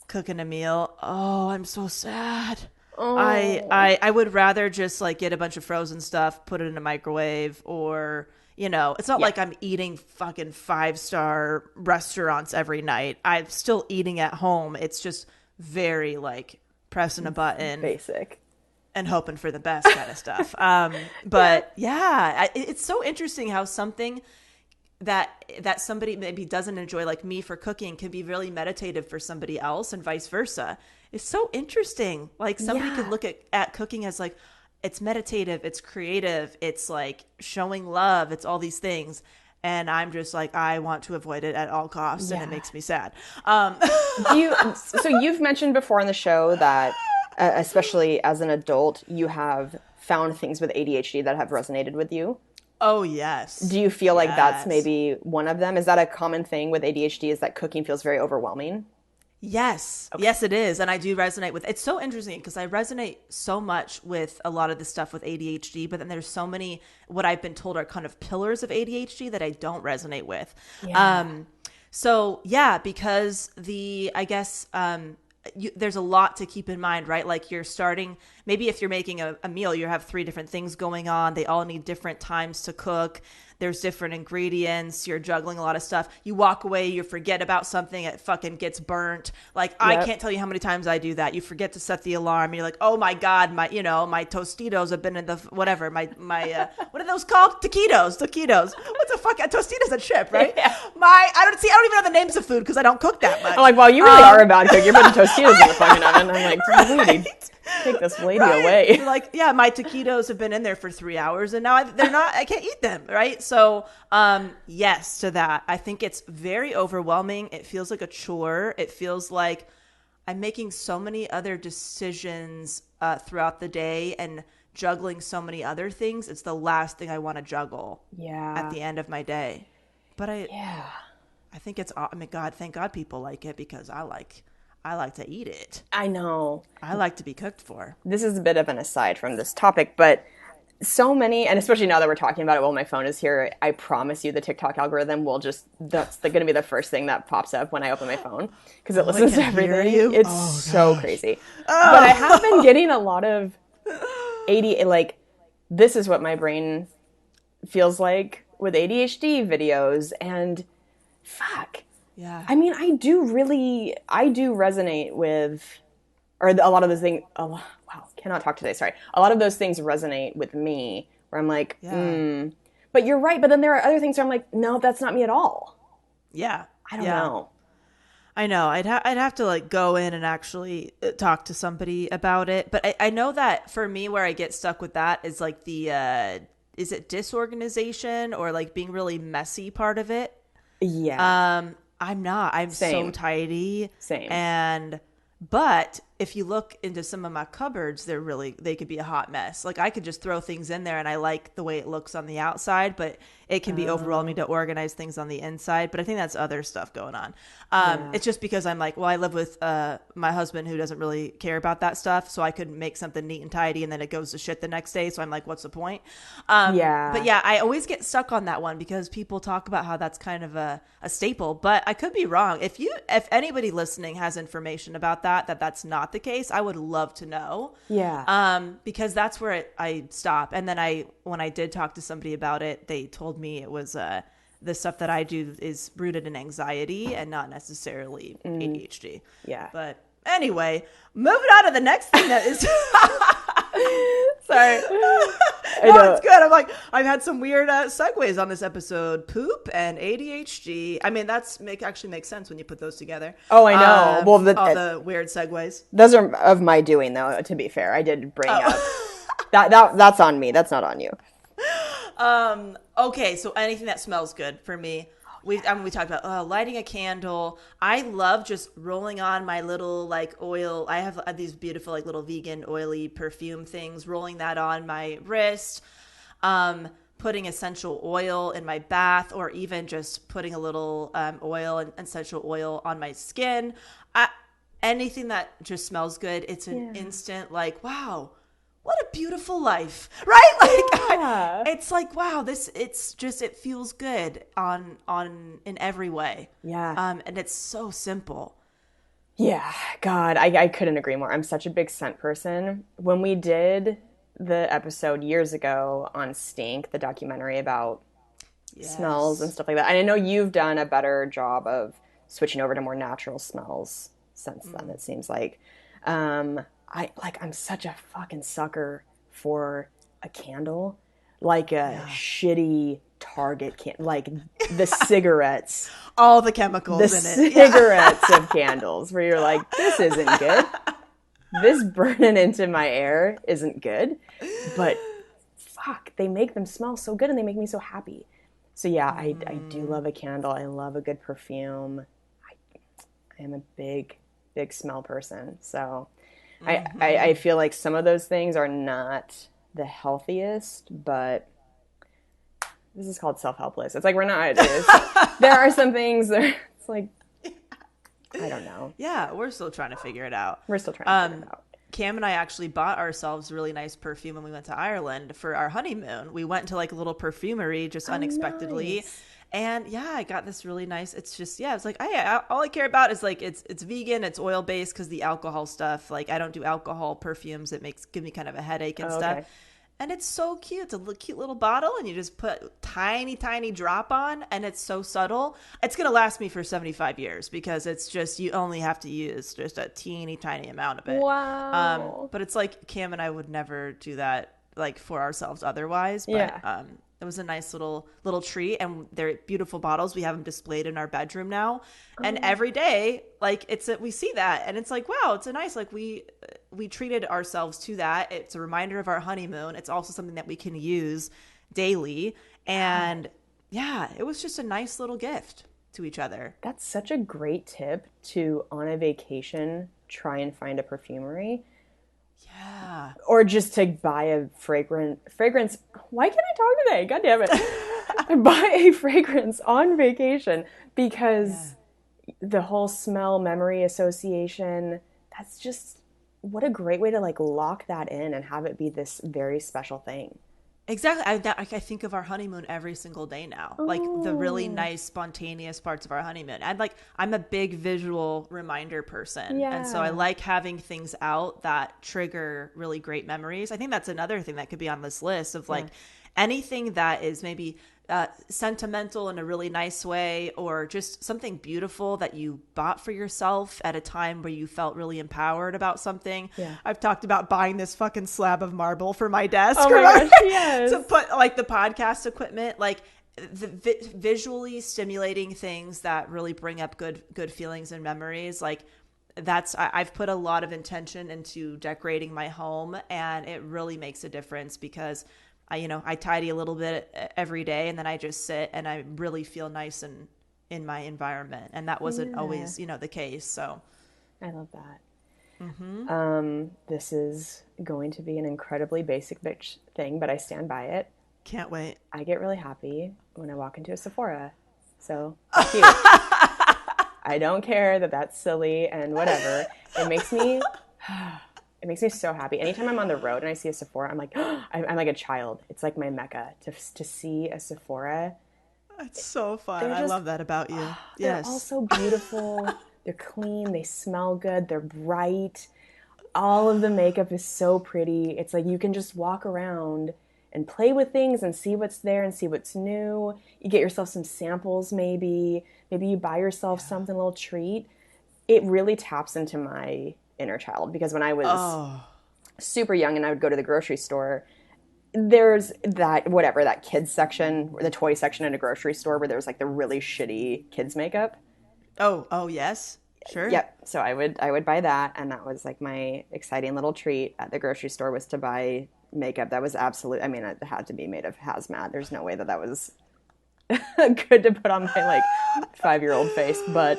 cooking a meal, I'm so sad. Oh. I would rather just like get a bunch of frozen stuff, put it in a microwave, or it's not like I'm eating fucking 5-star restaurants every night. I'm still eating at home. It's just very like pressing a button, basic, and hoping for the best kind of stuff. But it's so interesting how something that somebody maybe doesn't enjoy, like me for cooking, can be really meditative for somebody else, and vice versa. It's so interesting. Like somebody could look at cooking as like, it's meditative, it's creative, it's like showing love, it's all these things. And I'm just like, I want to avoid it at all costs, and it makes me sad. So you've mentioned before on the show that, especially as an adult, you have found things with ADHD that have resonated with you. Oh, yes. Do you feel like that's maybe one of them? Is that a common thing with ADHD, is that cooking feels very overwhelming? Yes. Okay. Yes, it is. And I do resonate with, it's so interesting because I resonate so much with a lot of the stuff with ADHD, but then there's so many, what I've been told are kind of pillars of ADHD that I don't resonate with. Yeah. Because there's a lot to keep in mind, right? Like you're starting, maybe if you're making a meal, you have 3 different things going on. They all need different times to cook. There's different ingredients. You're juggling a lot of stuff. You walk away, you forget about something, it fucking gets burnt. Like, I can't tell you how many times I do that. You forget to set the alarm. And you're like, oh my God, my Tostitos have been in the, whatever, my what are those called? Taquitos. What the fuck? Tostitos, a chip, right? Yeah. I don't even know the names of food because I don't cook that much. I'm like, wow, you really are a bad cook. You're putting Tostitos in the fucking oven. I'm like, lady, take this lady away. You're like, yeah, my taquitos have been in there for 3 hours and now I can't eat them, right? So, yes to that. I think it's very overwhelming. It feels like a chore. It feels like I'm making so many other decisions throughout the day and juggling so many other things. It's the last thing I want to juggle at the end of my day. But I think it's, God, thank God people like it because I like to eat it. I know. I like to be cooked for. This is a bit of an aside from this topic, but so many, and especially now that we're talking about it while my phone is here, I promise you the TikTok algorithm will that's going to be the first thing that pops up when I open my phone because it listens to everything. It's so crazy. But I have been getting a lot of like, this is what my brain feels like with ADHD videos, and fuck. Yeah. I mean, I do resonate with, or a lot of those things, wow, cannot talk today, sorry. A lot of those things resonate with me, where I'm like, but you're right. But then there are other things where I'm like, no, that's not me at all. Yeah. I don't know. I know. I'd have to like go in and actually talk to somebody about it. But I know that for me, where I get stuck with that is like is it disorganization or like being really messy part of it? Yeah. I'm not. I'm so tidy. Same. But if you look into some of my cupboards, they could be a hot mess. Like I could just throw things in there and I like the way it looks on the outside, but it can be overwhelming to organize things on the inside. But I think that's other stuff going on. It's just because I'm like, well, I live with my husband who doesn't really care about that stuff. So I could make something neat and tidy and then it goes to shit the next day. So I'm like, what's the point? But yeah, I always get stuck on that one because people talk about how that's kind of a staple, but I could be wrong. If anybody listening has information about that's not the case, I would love to know. Yeah. Because that's where I stop. And then when I did talk to somebody about it, they told me it was the stuff that I do is rooted in anxiety and not necessarily ADHD. Yeah. But anyway, moving on to the next thing that is sorry. No, it's good. I'm like, I've had some weird segues on this episode. Poop and ADHD. I mean, actually makes sense when you put those together. Oh, I know. Well, all the weird segues. Those are of my doing, though, to be fair. I did bring up That's on me. That's not on you. Okay, so anything that smells good for me. We talked about lighting a candle. I love just rolling on my little like oil. I have these beautiful like little vegan oily perfume things. Rolling that on my wrist. Putting essential oil in my bath, or even just putting a little oil and essential oil on my skin. Anything that just smells good. It's an instant like, wow, what a beautiful life, right? Like it's like, wow, it feels good on in every way. Yeah. And it's so simple. Yeah. God, I couldn't agree more. I'm such a big scent person. When we did the episode years ago on Stink, the documentary about smells and stuff like that, and I know you've done a better job of switching over to more natural smells since then, it seems like. I'm such a fucking sucker for a candle, like a shitty Target like the cigarettes, all the chemicals in it, cigarettes of candles, where you're like, this isn't good. This burning into my air isn't good, but fuck, they make them smell so good and they make me so happy. So yeah, I do love a candle. I love a good perfume. I am a big smell person. So I feel like some of those things are not the healthiest, but this is called Self-Helpless. It's like we're not. There are some things that it's like, I don't know. Yeah, we're still trying to figure it out. We're still trying to figure it out. Cam and I actually bought ourselves really nice perfume when we went to Ireland for our honeymoon. We went to like a little perfumery just unexpectedly. Nice. And yeah, I got this really nice. It's just, it's like, all I care about is like, it's vegan, it's oil based, because the alcohol stuff, like I don't do alcohol perfumes. It give me kind of a headache and stuff. Okay. And it's so cute. It's a cute little bottle, and you just put tiny, tiny drop on, and it's so subtle. It's going to last me for 75 years because it's just, you only have to use just a teeny, tiny amount of it. Wow. But it's like Cam and I would never do that like for ourselves otherwise. But it was a nice little treat, and they're beautiful bottles. We have them displayed in our bedroom now, and every day, like we see that, and it's like, wow, it's a nice, like we treated ourselves to that. It's a reminder of our honeymoon. It's also something that we can use daily, and it was just a nice little gift to each other. That's such a great tip to, on a vacation, try and find a perfumery. Yeah. Or just to buy a fragrance. Why can't I talk today? God damn it. Buy a fragrance on vacation, because the whole smell memory association, that's just, what a great way to like lock that in and have it be this very special thing. Exactly. I think of our honeymoon every single day now. Like the really nice, spontaneous parts of our honeymoon. I'm a big visual reminder person. Yeah. And so I like having things out that trigger really great memories. I think that's another thing that could be on this list of like anything that is maybe sentimental in a really nice way, or just something beautiful that you bought for yourself at a time where you felt really empowered about something. Yeah. I've talked about buying this fucking slab of marble for my desk. Oh my gosh, yes. To put like the podcast equipment, like the visually stimulating things that really bring up good feelings and memories. Like I've put a lot of intention into decorating my home, and it really makes a difference because I tidy a little bit every day, and then I just sit and I really feel nice in my environment. And that wasn't always, the case. So I love that. This is going to be an incredibly basic bitch thing, but I stand by it. Can't wait. I get really happy when I walk into a Sephora. So cute. I don't care that that's silly and whatever. It makes me so happy. Anytime I'm on the road and I see a Sephora, I'm like, I'm like a child. It's like my mecca to see a Sephora. It's so fun. I love that about you. They're all so beautiful. They're clean. They smell good. They're bright. All of the makeup is so pretty. It's like you can just walk around and play with things and see what's there and see what's new. You get yourself some samples maybe. Maybe you buy yourself something, a little treat. It really taps into my inner child, because when I was super young and I would go to the grocery store, there's that kids section, or the toy section in a grocery store, where there was like the really shitty kids makeup. Oh yes, sure. Yep. So I would buy that, and that was like my exciting little treat at the grocery store, was to buy makeup that was absolute. I mean, it had to be made of hazmat. There's no way that was good to put on my like 5-year-old face, but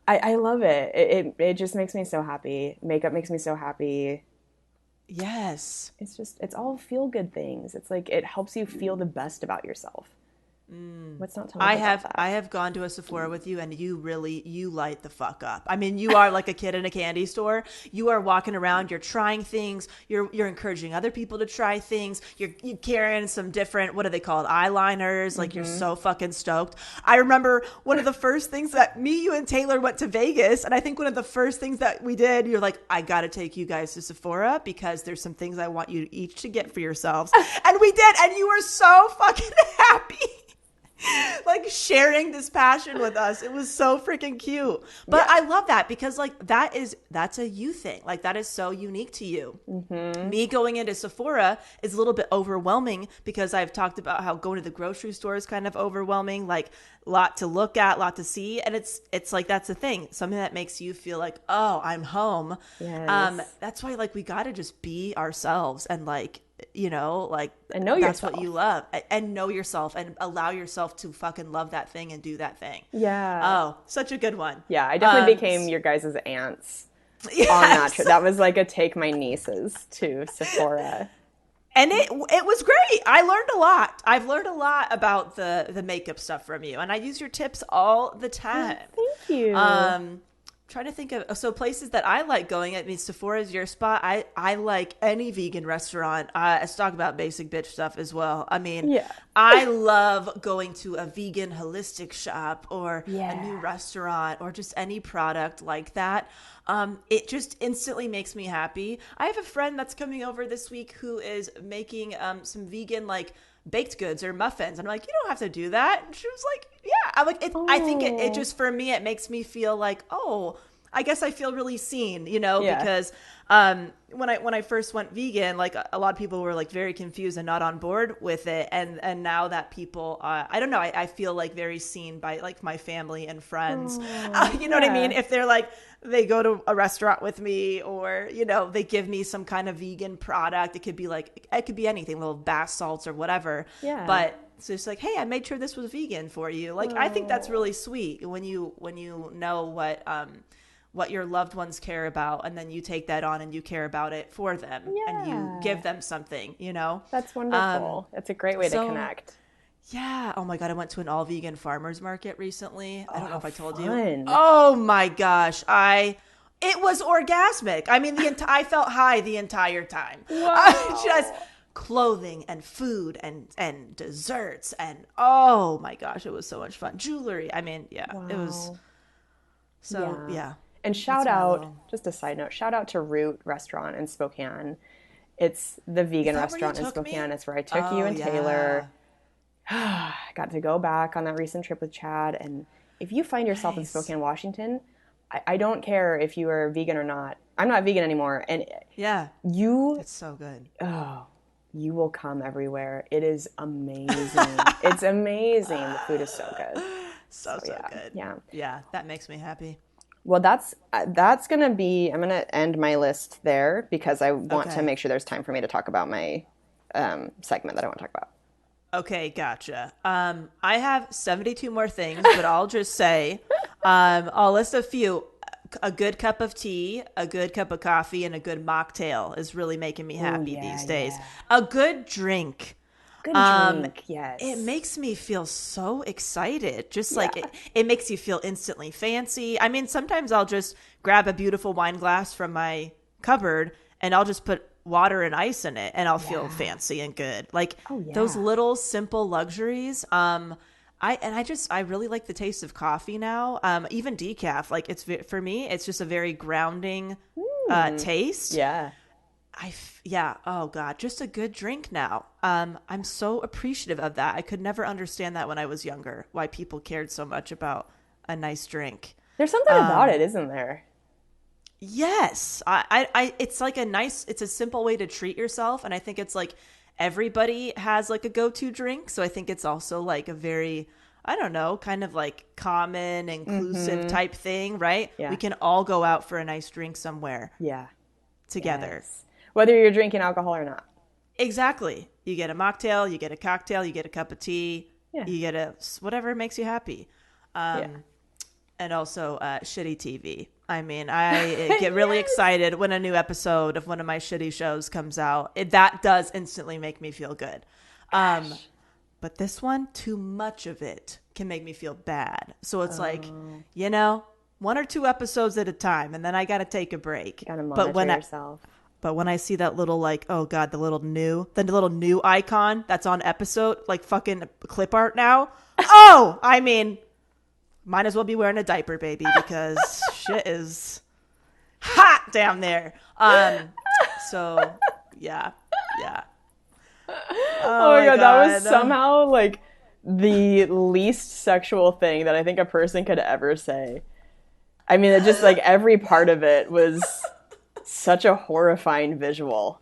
I love it. It just makes me so happy. Makeup makes me so happy. Yes. It's all feel good things. It's like it helps you feel the best about yourself. What's not to like about that? I have gone to a Sephora with you, and you light the fuck up. I mean, you are like a kid in a candy store. You are walking around, you're trying things, you're encouraging other people to try things. You're carrying some different, what are they called, eyeliners. Like, you're so fucking stoked. I remember one of the first things that you and Taylor went to Vegas, and I think one of the first things that we did, you're like, I gotta take you guys to Sephora because there's some things I want you each to get for yourselves. And we did, and you were so fucking happy. Like, sharing this passion with us. It was so freaking cute. But I love that because like that's a you thing. Like, that is so unique to you. Me going into Sephora is a little bit overwhelming because I've talked about how going to the grocery store is kind of overwhelming, like lot to look at, lot to see. And it's like, that's the thing. Something that makes you feel like, oh, I'm home. Yes. That's why like we got to just be ourselves and like, you know, like, and know that's yourself. what you love, and know yourself and allow yourself to fucking love that thing and do that thing. Yeah. Oh, such a good one. Yeah, I definitely became your guys' aunts on that trip. That was like a take my nieces to Sephora. And it was great. I learned a lot. I've learned a lot about the makeup stuff from you, and I use your tips all the time. Thank you. Trying to think of places that I like going. I mean, Sephora is your spot. I like any vegan restaurant. Let's talk about basic bitch stuff as well. I mean, I love going to a vegan holistic shop or a new restaurant or just any product like that. It just instantly makes me happy. I have a friend that's coming over this week who is making some vegan like baked goods or muffins. I'm like, you don't have to do that. And she was like, yeah. I'm like, I think it just, for me, it makes me feel like, oh, I guess I feel really seen, you know, because when I first went vegan, like a lot of people were like very confused and not on board with it. And now that people, I don't know, I feel like very seen by like my family and friends. You know what I mean? If they're like, they go to a restaurant with me or, you know, they give me some kind of vegan product. It could be like, it could be anything, little bath salts or whatever. Yeah. But it's just like, hey, I made sure this was vegan for you. Like, I think that's really sweet when you know what your loved ones care about, and then you take that on and you care about it for them and you give them something, you know? That's wonderful. It's a great way to connect. Yeah. Oh my God. I went to an all vegan farmers market recently. I don't know if I told you. Fun. Oh my gosh. It was orgasmic. I mean, I felt high the entire time. Wow. Just clothing and food and desserts and oh my gosh, it was so much fun. Jewelry. I mean, it was so And shout out, just a side note, shout out to Root Restaurant in Spokane. It's the vegan restaurant in Spokane. It's where I took you and Taylor. Got to go back on that recent trip with Chad. And if you find yourself in Spokane, Washington, I don't care if you are vegan or not. I'm not vegan anymore. And it's so good. Oh, you will come everywhere. It is amazing. It's amazing. The food is so good. So good. Yeah, that makes me happy. Well, that's going to be, I'm going to end my list there because I want to make sure there's time for me to talk about my segment that I want to talk about. Okay, gotcha. I have 72 more things, but I'll just say, I'll list a few. A good cup of tea, a good cup of coffee, and a good mocktail is really making me happy these days. A good drink. Good drink, yes. It makes me feel so excited. Just like it makes you feel instantly fancy. I mean, sometimes I'll just grab a beautiful wine glass from my cupboard and I'll just put water and ice in it and I'll feel fancy and good. Like those little simple luxuries. I really like the taste of coffee now. Even decaf, like for me, it's just a very grounding taste. Yeah. Oh God, just a good drink now. I'm so appreciative of that. I could never understand that when I was younger, why people cared so much about a nice drink. There's something about it, isn't there? Yes. It's like it's a simple way to treat yourself. And I think it's like everybody has like a go-to drink. So I think it's also like a very, I don't know, kind of like common, inclusive type thing, right? Yeah. We can all go out for a nice drink somewhere. Yeah. Together. Yes. Whether you're drinking alcohol or not. Exactly. You get a mocktail, you get a cocktail, you get a cup of tea, Yeah. you get whatever makes you happy. Yeah. And also shitty TV. I mean, I get really Yes. excited when a new episode of one of my shitty shows comes out. That does instantly make me feel good. But this one, too much of it can make me feel bad. So it's like, one or two episodes at a time, and then I got to take a break. Gotta monitor yourself. But when I see that little, like, oh God, the little new icon that's on episode, like fucking clip art now. Oh, I mean, might as well be wearing a diaper, baby, because shit is hot down there. So yeah. Oh my God, that was somehow like the least sexual thing that I think a person could ever say. I mean, it just like every part of it was such a horrifying visual.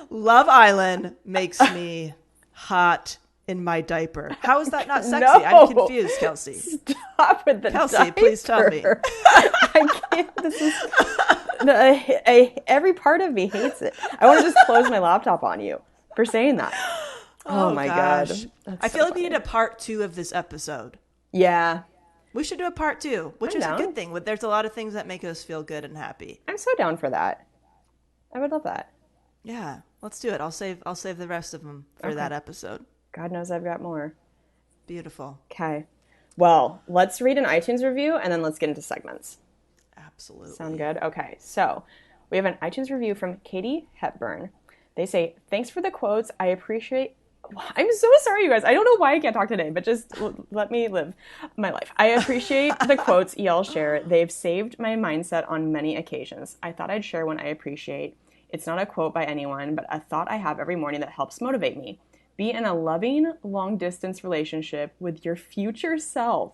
Love Island makes me hot in my diaper. How is that not sexy? No. I'm confused, Kelsey. Stop with the Kelsey, diaper. please tell me. I can't. This is every part of me hates it. I want to just close my laptop on you for saying that. Oh my gosh. God. I feel like we need a part 2 of this episode. Yeah. We should do a part 2, which I'm is down. a good thing. There's a lot of things that make us feel good and happy. I'm so down for that. I would love that. Yeah, let's do it. I'll save the rest of them for that episode. God knows I've got more. Beautiful. Okay. Well, let's read an iTunes review and then let's get into segments. Absolutely. Sound good? Okay. So we have an iTunes review from Katie Hepburn. They say, thanks for the quotes. I appreciate... I'm so sorry, you guys. I don't know why I can't talk today, but just let me live my life. I appreciate the quotes y'all share. They've saved my mindset on many occasions. I thought I'd share one I appreciate. It's not a quote by anyone, but a thought I have every morning that helps motivate me. Be in a loving, long-distance relationship with your future self.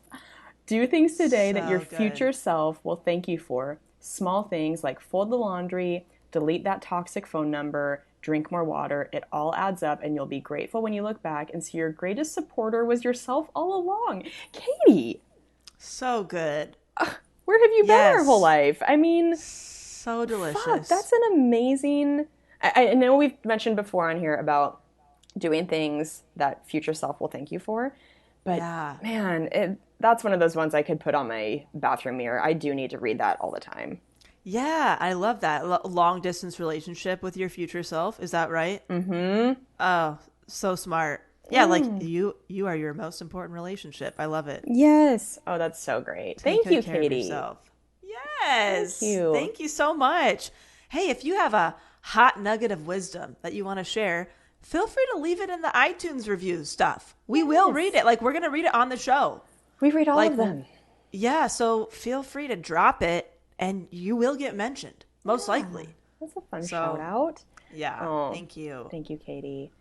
Do things today that your future self will thank you for. Small things like fold the laundry, delete that toxic phone number, drink more water. It all adds up, and you'll be grateful when you look back and see your greatest supporter was yourself all along. Katie! So good. Where have you been your whole life? I mean... So delicious. Fuck, that's an amazing... I know we've mentioned before on here about doing things that future self will thank you for. But, man, that's one of those ones I could put on my bathroom mirror. I do need to read that all the time. Yeah, I love that. Long distance relationship with your future self. Is that right? Mm-hmm. Oh, so smart. Yeah, like you are your most important relationship. I love it. Yes. Oh, that's so great. Thank you, care Katie. of yourself. Yes. Thank you. Thank you so much. Hey, if you have a hot nugget of wisdom that you want to share, feel free to leave it in the iTunes review stuff. We will read it. Like, we're going to read it on the show. We read all of them. Yeah, so feel free to drop it, and you will get mentioned, most likely. That's a fun shout out. Yeah, thank you. Thank you, Katie.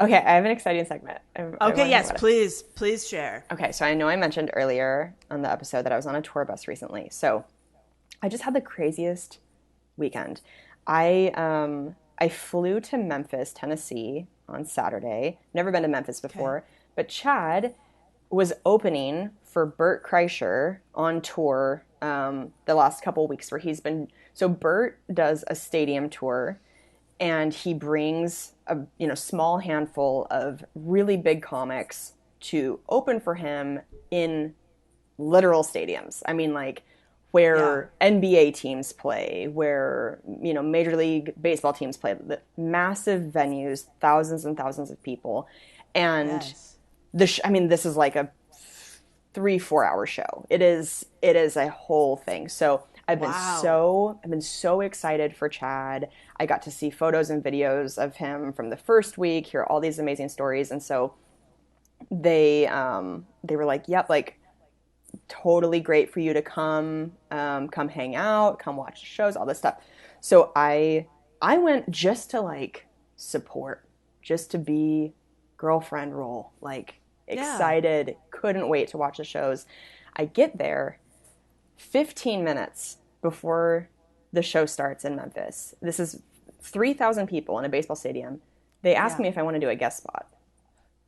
Okay, I have an exciting segment. Yes, please share. Okay, so I know I mentioned earlier on the episode that I was on a tour bus recently. So I just had the craziest weekend. I flew to Memphis, Tennessee on Saturday. Never been to Memphis before. But Chad was opening for Bert Kreischer on tour the last couple weeks where he's been... So Bert does a stadium tour, and he brings a small handful of really big comics to open for him in literal stadiums. I mean, like where NBA teams play, where Major League Baseball teams play, the massive venues, thousands and thousands of people, and this is like a 3-4 hour show. It is a whole thing. So I've been so excited for Chad. I got to see photos and videos of him from the first week, hear all these amazing stories, and so they were like, "Yep, like totally great for you to come hang out, come watch the shows, all this stuff." So I went just to like support, just to be girlfriend role, like excited, couldn't wait to watch the shows. I get there 15 minutes before the show starts in Memphis. This is 3,000 people in a baseball stadium. They asked me if I want to do a guest spot.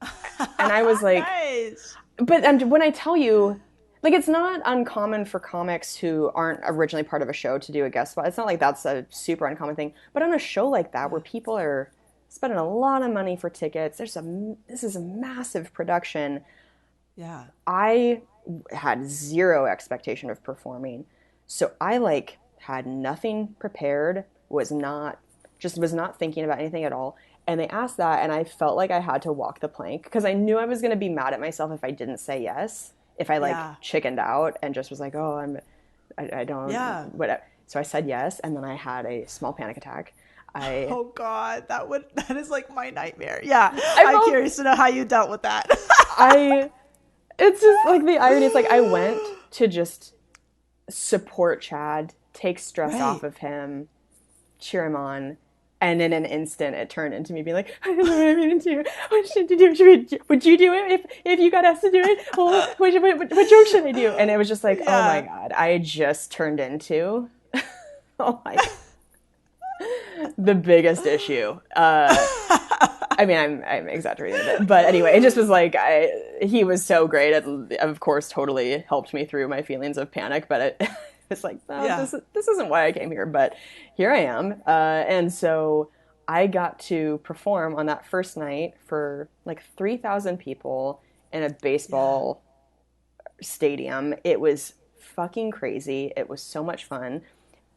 And I was like, nice. But when I tell you, like, it's not uncommon for comics who aren't originally part of a show to do a guest spot. It's not like that's a super uncommon thing. But on a show like that where people are spending a lot of money for tickets. This is a massive production. Yeah. I had zero expectation of performing. So I like had nothing prepared, was not thinking about anything at all. And they asked that, and I felt like I had to walk the plank because I knew I was going to be mad at myself if I didn't say yes. If I like Yeah. chickened out and just was like, oh, I don't, Yeah. whatever. So I said yes, and then I had a small panic attack. I Oh God, that is like my nightmare. Yeah. I I'm felt curious to know how you dealt with that. I it's just like the irony. It's like I went to just support Chad, take stress off Right. of him, cheer him on. And in an instant, it turned into me being like, I don't know what I'm going to do. What should I do? Would you do it if you got asked to do it? Well, what joke should I do? And it was just like, oh my Yeah. God, I just turned into, oh my God, the biggest issue. I mean, I'm exaggerating a bit, but anyway, it just was like he was so great. It, of course, totally helped me through my feelings of panic. But it's like, no, Yeah. this isn't why I came here. But here I am, and so I got to perform on that first night for like 3,000 people in a Yeah. baseball stadium. It was fucking crazy. It was so much fun.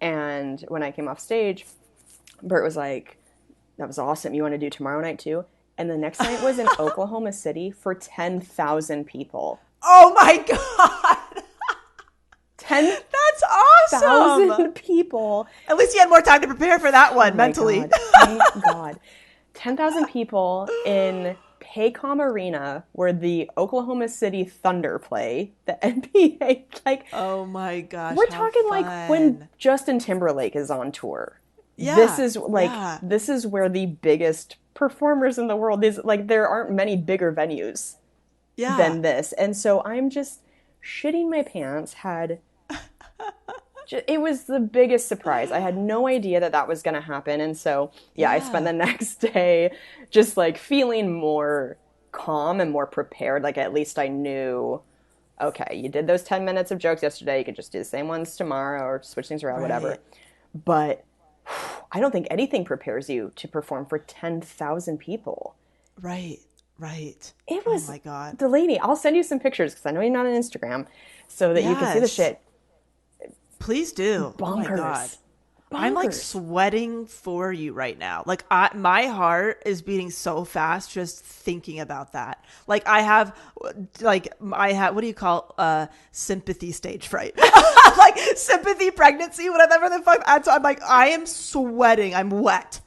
And when I came off stage, Bert was like, that was awesome. You want to do tomorrow night too? And the next night was in Oklahoma City for 10,000 people. Oh my God. 10,000 That's awesome. people. At least you had more time to prepare for that one Oh my mentally. God. Thank God. 10,000 people in Paycom Arena where the Oklahoma City Thunder play, the NBA. Like, Oh my gosh. we're how talking like when fun. Justin Timberlake is on tour. Yeah. This is where the biggest performers in the world is. Like, there aren't many bigger venues Yeah. than this. And so I'm just shitting my pants. It was the biggest surprise. I had no idea that was going to happen. And so, yeah, I spent the next day just like feeling more calm and more prepared. Like, at least I knew, okay, you did those 10 minutes of jokes yesterday. You could just do the same ones tomorrow or switch things around, whatever. But I don't think anything prepares you to perform for 10,000 people. Right. Right. It was, oh my God. Delaney, I'll send you some pictures because I know you're not on Instagram so that you can see the Yes. shit. Please do. Bonkers. Oh my God. Bonkers. I'm like sweating for you right now. Like my heart is beating so fast just thinking about that. Like I have, what do you call sympathy stage fright? Like sympathy pregnancy, whatever the fuck. And so I'm like, I am sweating. I'm wet.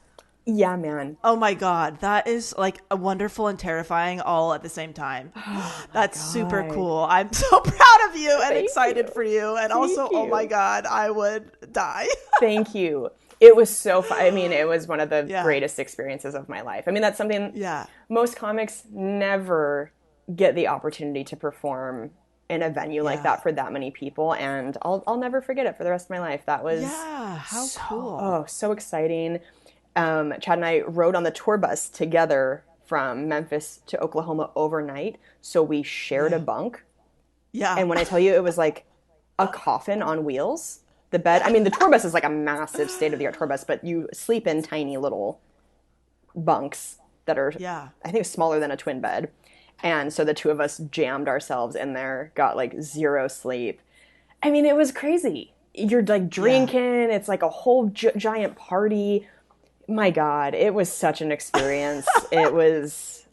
Yeah, man. Oh my God. That is like a wonderful and terrifying all at the same time. That's super cool. I'm so proud of you and excited for you. And also, oh my God, I would die. Thank you. It was so fun. I mean, it was one of the greatest experiences of my life. I mean, that's something most comics never get the opportunity to perform in a venue like that for that many people. And I'll never forget it for the rest of my life. That was how cool. Oh, so exciting. Chad and I rode on the tour bus together from Memphis to Oklahoma overnight. So we shared a bunk. Yeah. And when I tell you, it was like a coffin on wheels. The bed, I mean, the tour bus is like a massive state-of-the-art tour bus, but you sleep in tiny little bunks that are, I think, smaller than a twin bed. And so the two of us jammed ourselves in there, got like zero sleep. I mean, it was crazy. You're like drinking. It's like a whole giant party. My God, it was such an experience. It was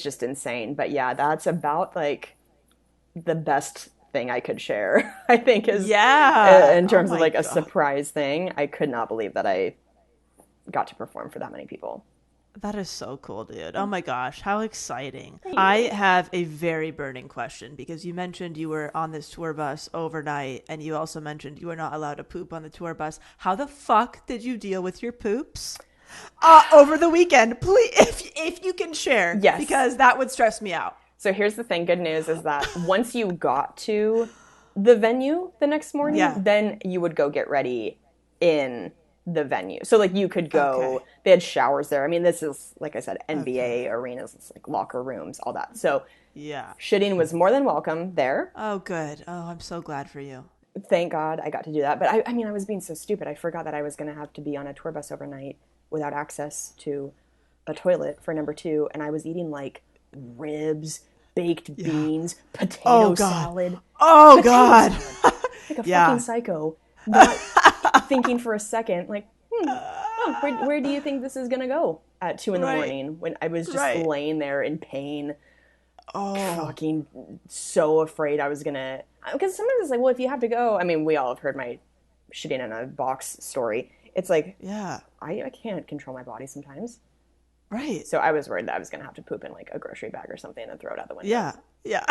just insane. But yeah, that's about like the best thing I could share, I think, is in terms of like a surprise thing. I could not believe that I got to perform for that many people. That is so cool, dude. Oh my gosh, how exciting. I have a very burning question because you mentioned you were on this tour bus overnight and you also mentioned you were not allowed to poop on the tour bus. How the fuck did you deal with your poops over the weekend? Please, if you can share. Yes. Because that would stress me out. So here's the thing. Good news is that once you got to the venue the next morning, then you would go get ready in the venue. So like you could go, they had showers there. I mean, this is, like I said, NBA arenas, it's like locker rooms, all that. So shitting was more than welcome there. Oh, good. Oh, I'm so glad for you. Thank God I got to do that. But I mean, I was being so stupid. I forgot that I was going to have to be on a tour bus overnight without access to a toilet for number two, and I was eating like ribs, baked Yeah. beans, Oh potato God. salad. Oh Potato God. salad. Like a fucking Yeah. psycho, not thinking for a second, like, oh, where do you think this is gonna go at 2 in the Right. morning when I was just Right. laying there in pain, Oh. fucking so afraid I was gonna. Because sometimes it's like, well, if you have to go, I mean, we all have heard my shitting in a box story. It's like Yeah. I can't control my body sometimes. Right. So I was worried that I was gonna have to poop in like a grocery bag or something and throw it out the window. Yeah. Yeah.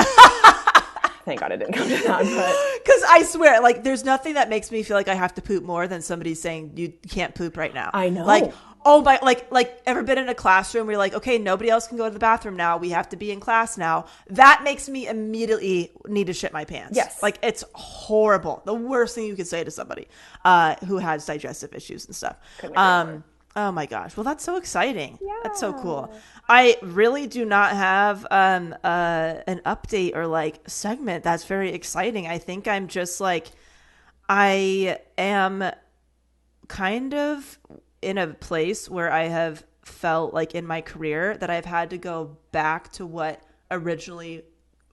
Thank God it didn't come to that, Because I swear, like, there's nothing that makes me feel like I have to poop more than somebody saying you can't poop right now. I know. Like, oh my, like, ever been in a classroom where you're like, okay, nobody else can go to the bathroom now. We have to be in class now. That makes me immediately need to shit my pants. Yes. Like, it's horrible. The worst thing you could say to somebody who has digestive issues and stuff. Couldn't agree more. Oh my gosh. Well, that's so exciting. Yeah. That's so cool. I really do not have an update or like segment that's very exciting. I think I'm just like, I am kind of in a place where I have felt like in my career that I've had to go back to what originally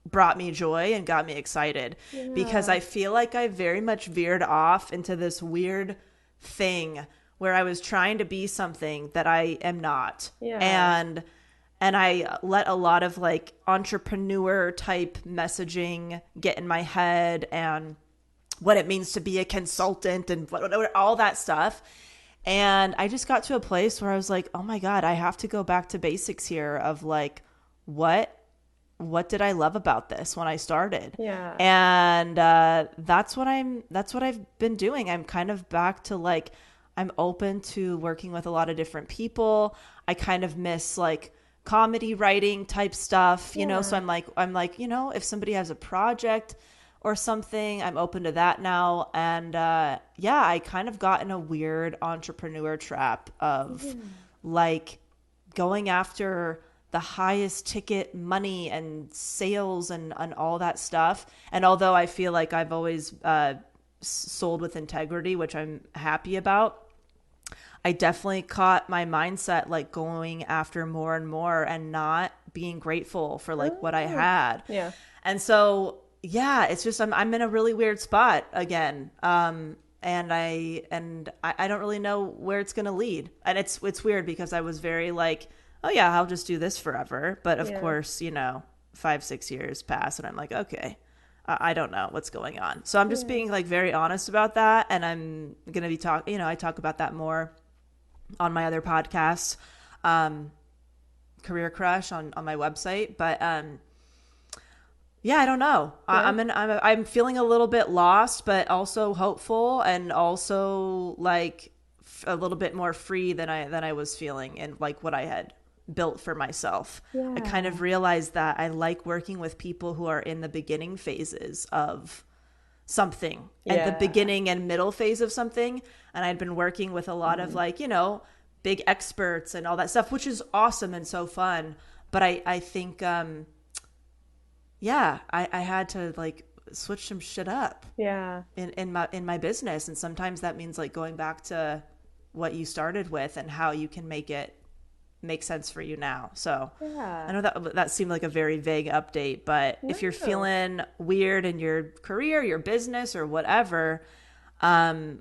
brought me joy and got me excited, because I feel like I very much veered off into this weird thing where I was trying to be something that I am not. Yeah. And I let a lot of like entrepreneur type messaging get in my head, and what it means to be a consultant and what all that stuff. And I just got to a place where I was like, oh my God, I have to go back to basics here of like, what did I love about this when I started? Yeah. And that's what I've been doing. I'm kind of back to like, I'm open to working with a lot of different people. I kind of miss like comedy writing type stuff, you know? So I'm like, you know, if somebody has a project or something, I'm open to that now. And yeah, I kind of got in a weird entrepreneur trap of like going after the highest ticket money and sales and all that stuff. And although I feel like I've always sold with integrity, which I'm happy about, I definitely caught my mindset like going after more and more and not being grateful for like what I had. Yeah. And so, yeah, it's just, I'm in a really weird spot again. And I don't really know where it's going to lead. And it's weird because I was very like, oh yeah, I'll just do this forever. But of course, you know, 5-6 years pass and I'm like, okay, I don't know what's going on. So I'm just being like very honest about that. And I'm going to be I talk about that more on my other podcasts, Career Crush on my website. But, yeah, I don't know. Yeah. I'm feeling a little bit lost, but also hopeful, and also like a little bit more free than I was feeling, and like what I had built for myself. Yeah. I kind of realized that I like working with people who are in the beginning phases of something, at the beginning and middle phase of something. And I'd been working with a lot of like, you know, big experts and all that stuff, which is awesome and so fun. But I think, yeah, I had to like switch some shit up in my business. And sometimes that means like going back to what you started with and how you can make it make sense for you now. So I know that seemed like a very vague update, but if you're feeling weird in your career, your business, or whatever,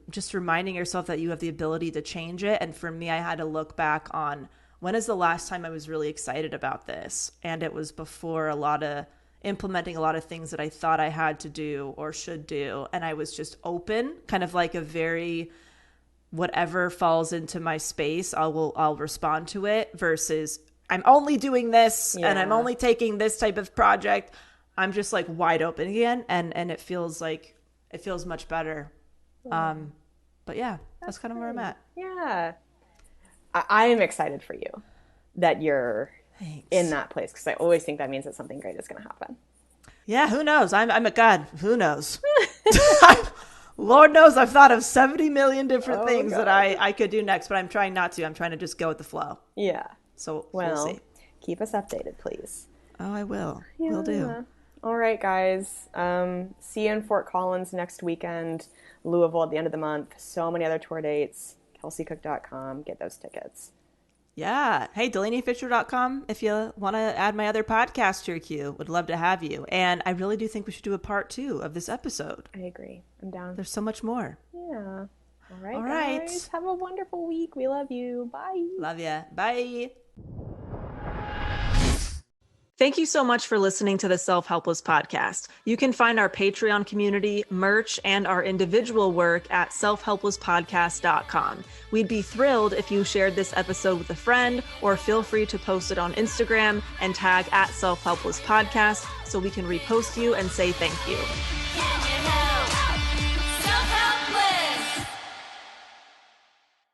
just reminding yourself that you have the ability to change it. And for me, I had to look back on when is the last time I was really excited about this? And it was before implementing a lot of things that I thought I had to do or should do. And I was just open, kind of like a very whatever falls into my space, I'll respond to it, versus I'm only doing this and I'm only taking this type of project. I'm just like wide open again. And it feels much better. But yeah, that's kind of where I'm at. Yeah. I am excited for you that you're in that place, because I always think that means that something great is going to happen. Yeah, who knows? I'm a God. Who knows? Lord knows I've thought of 70 million different things that I could do next, but I'm trying not to. I'm trying to just go with the flow. Yeah. So well, we'll see. Keep us updated, please. Oh, I will. Yeah. Will do. All right, guys. See you in Fort Collins next weekend. Louisville at the end of the month. So many other tour dates. KelseyCook.com. Get those tickets. Yeah. Hey, DelaneyFisher.com if you want to add my other podcast to your queue. Would love to have you. And I really do think we should do a part 2 of this episode. I agree. I'm down. There's so much more. Yeah. All right, All guys. right. Have a wonderful week. We love you. Bye. Love ya. Bye. Thank you so much for listening to the Self-Helpless podcast. You can find our Patreon community, merch, and our individual work at selfhelplesspodcast.com. We'd be thrilled if you shared this episode with a friend, or feel free to post it on Instagram and tag at Self-Helpless Podcast so we can repost you and say thank you.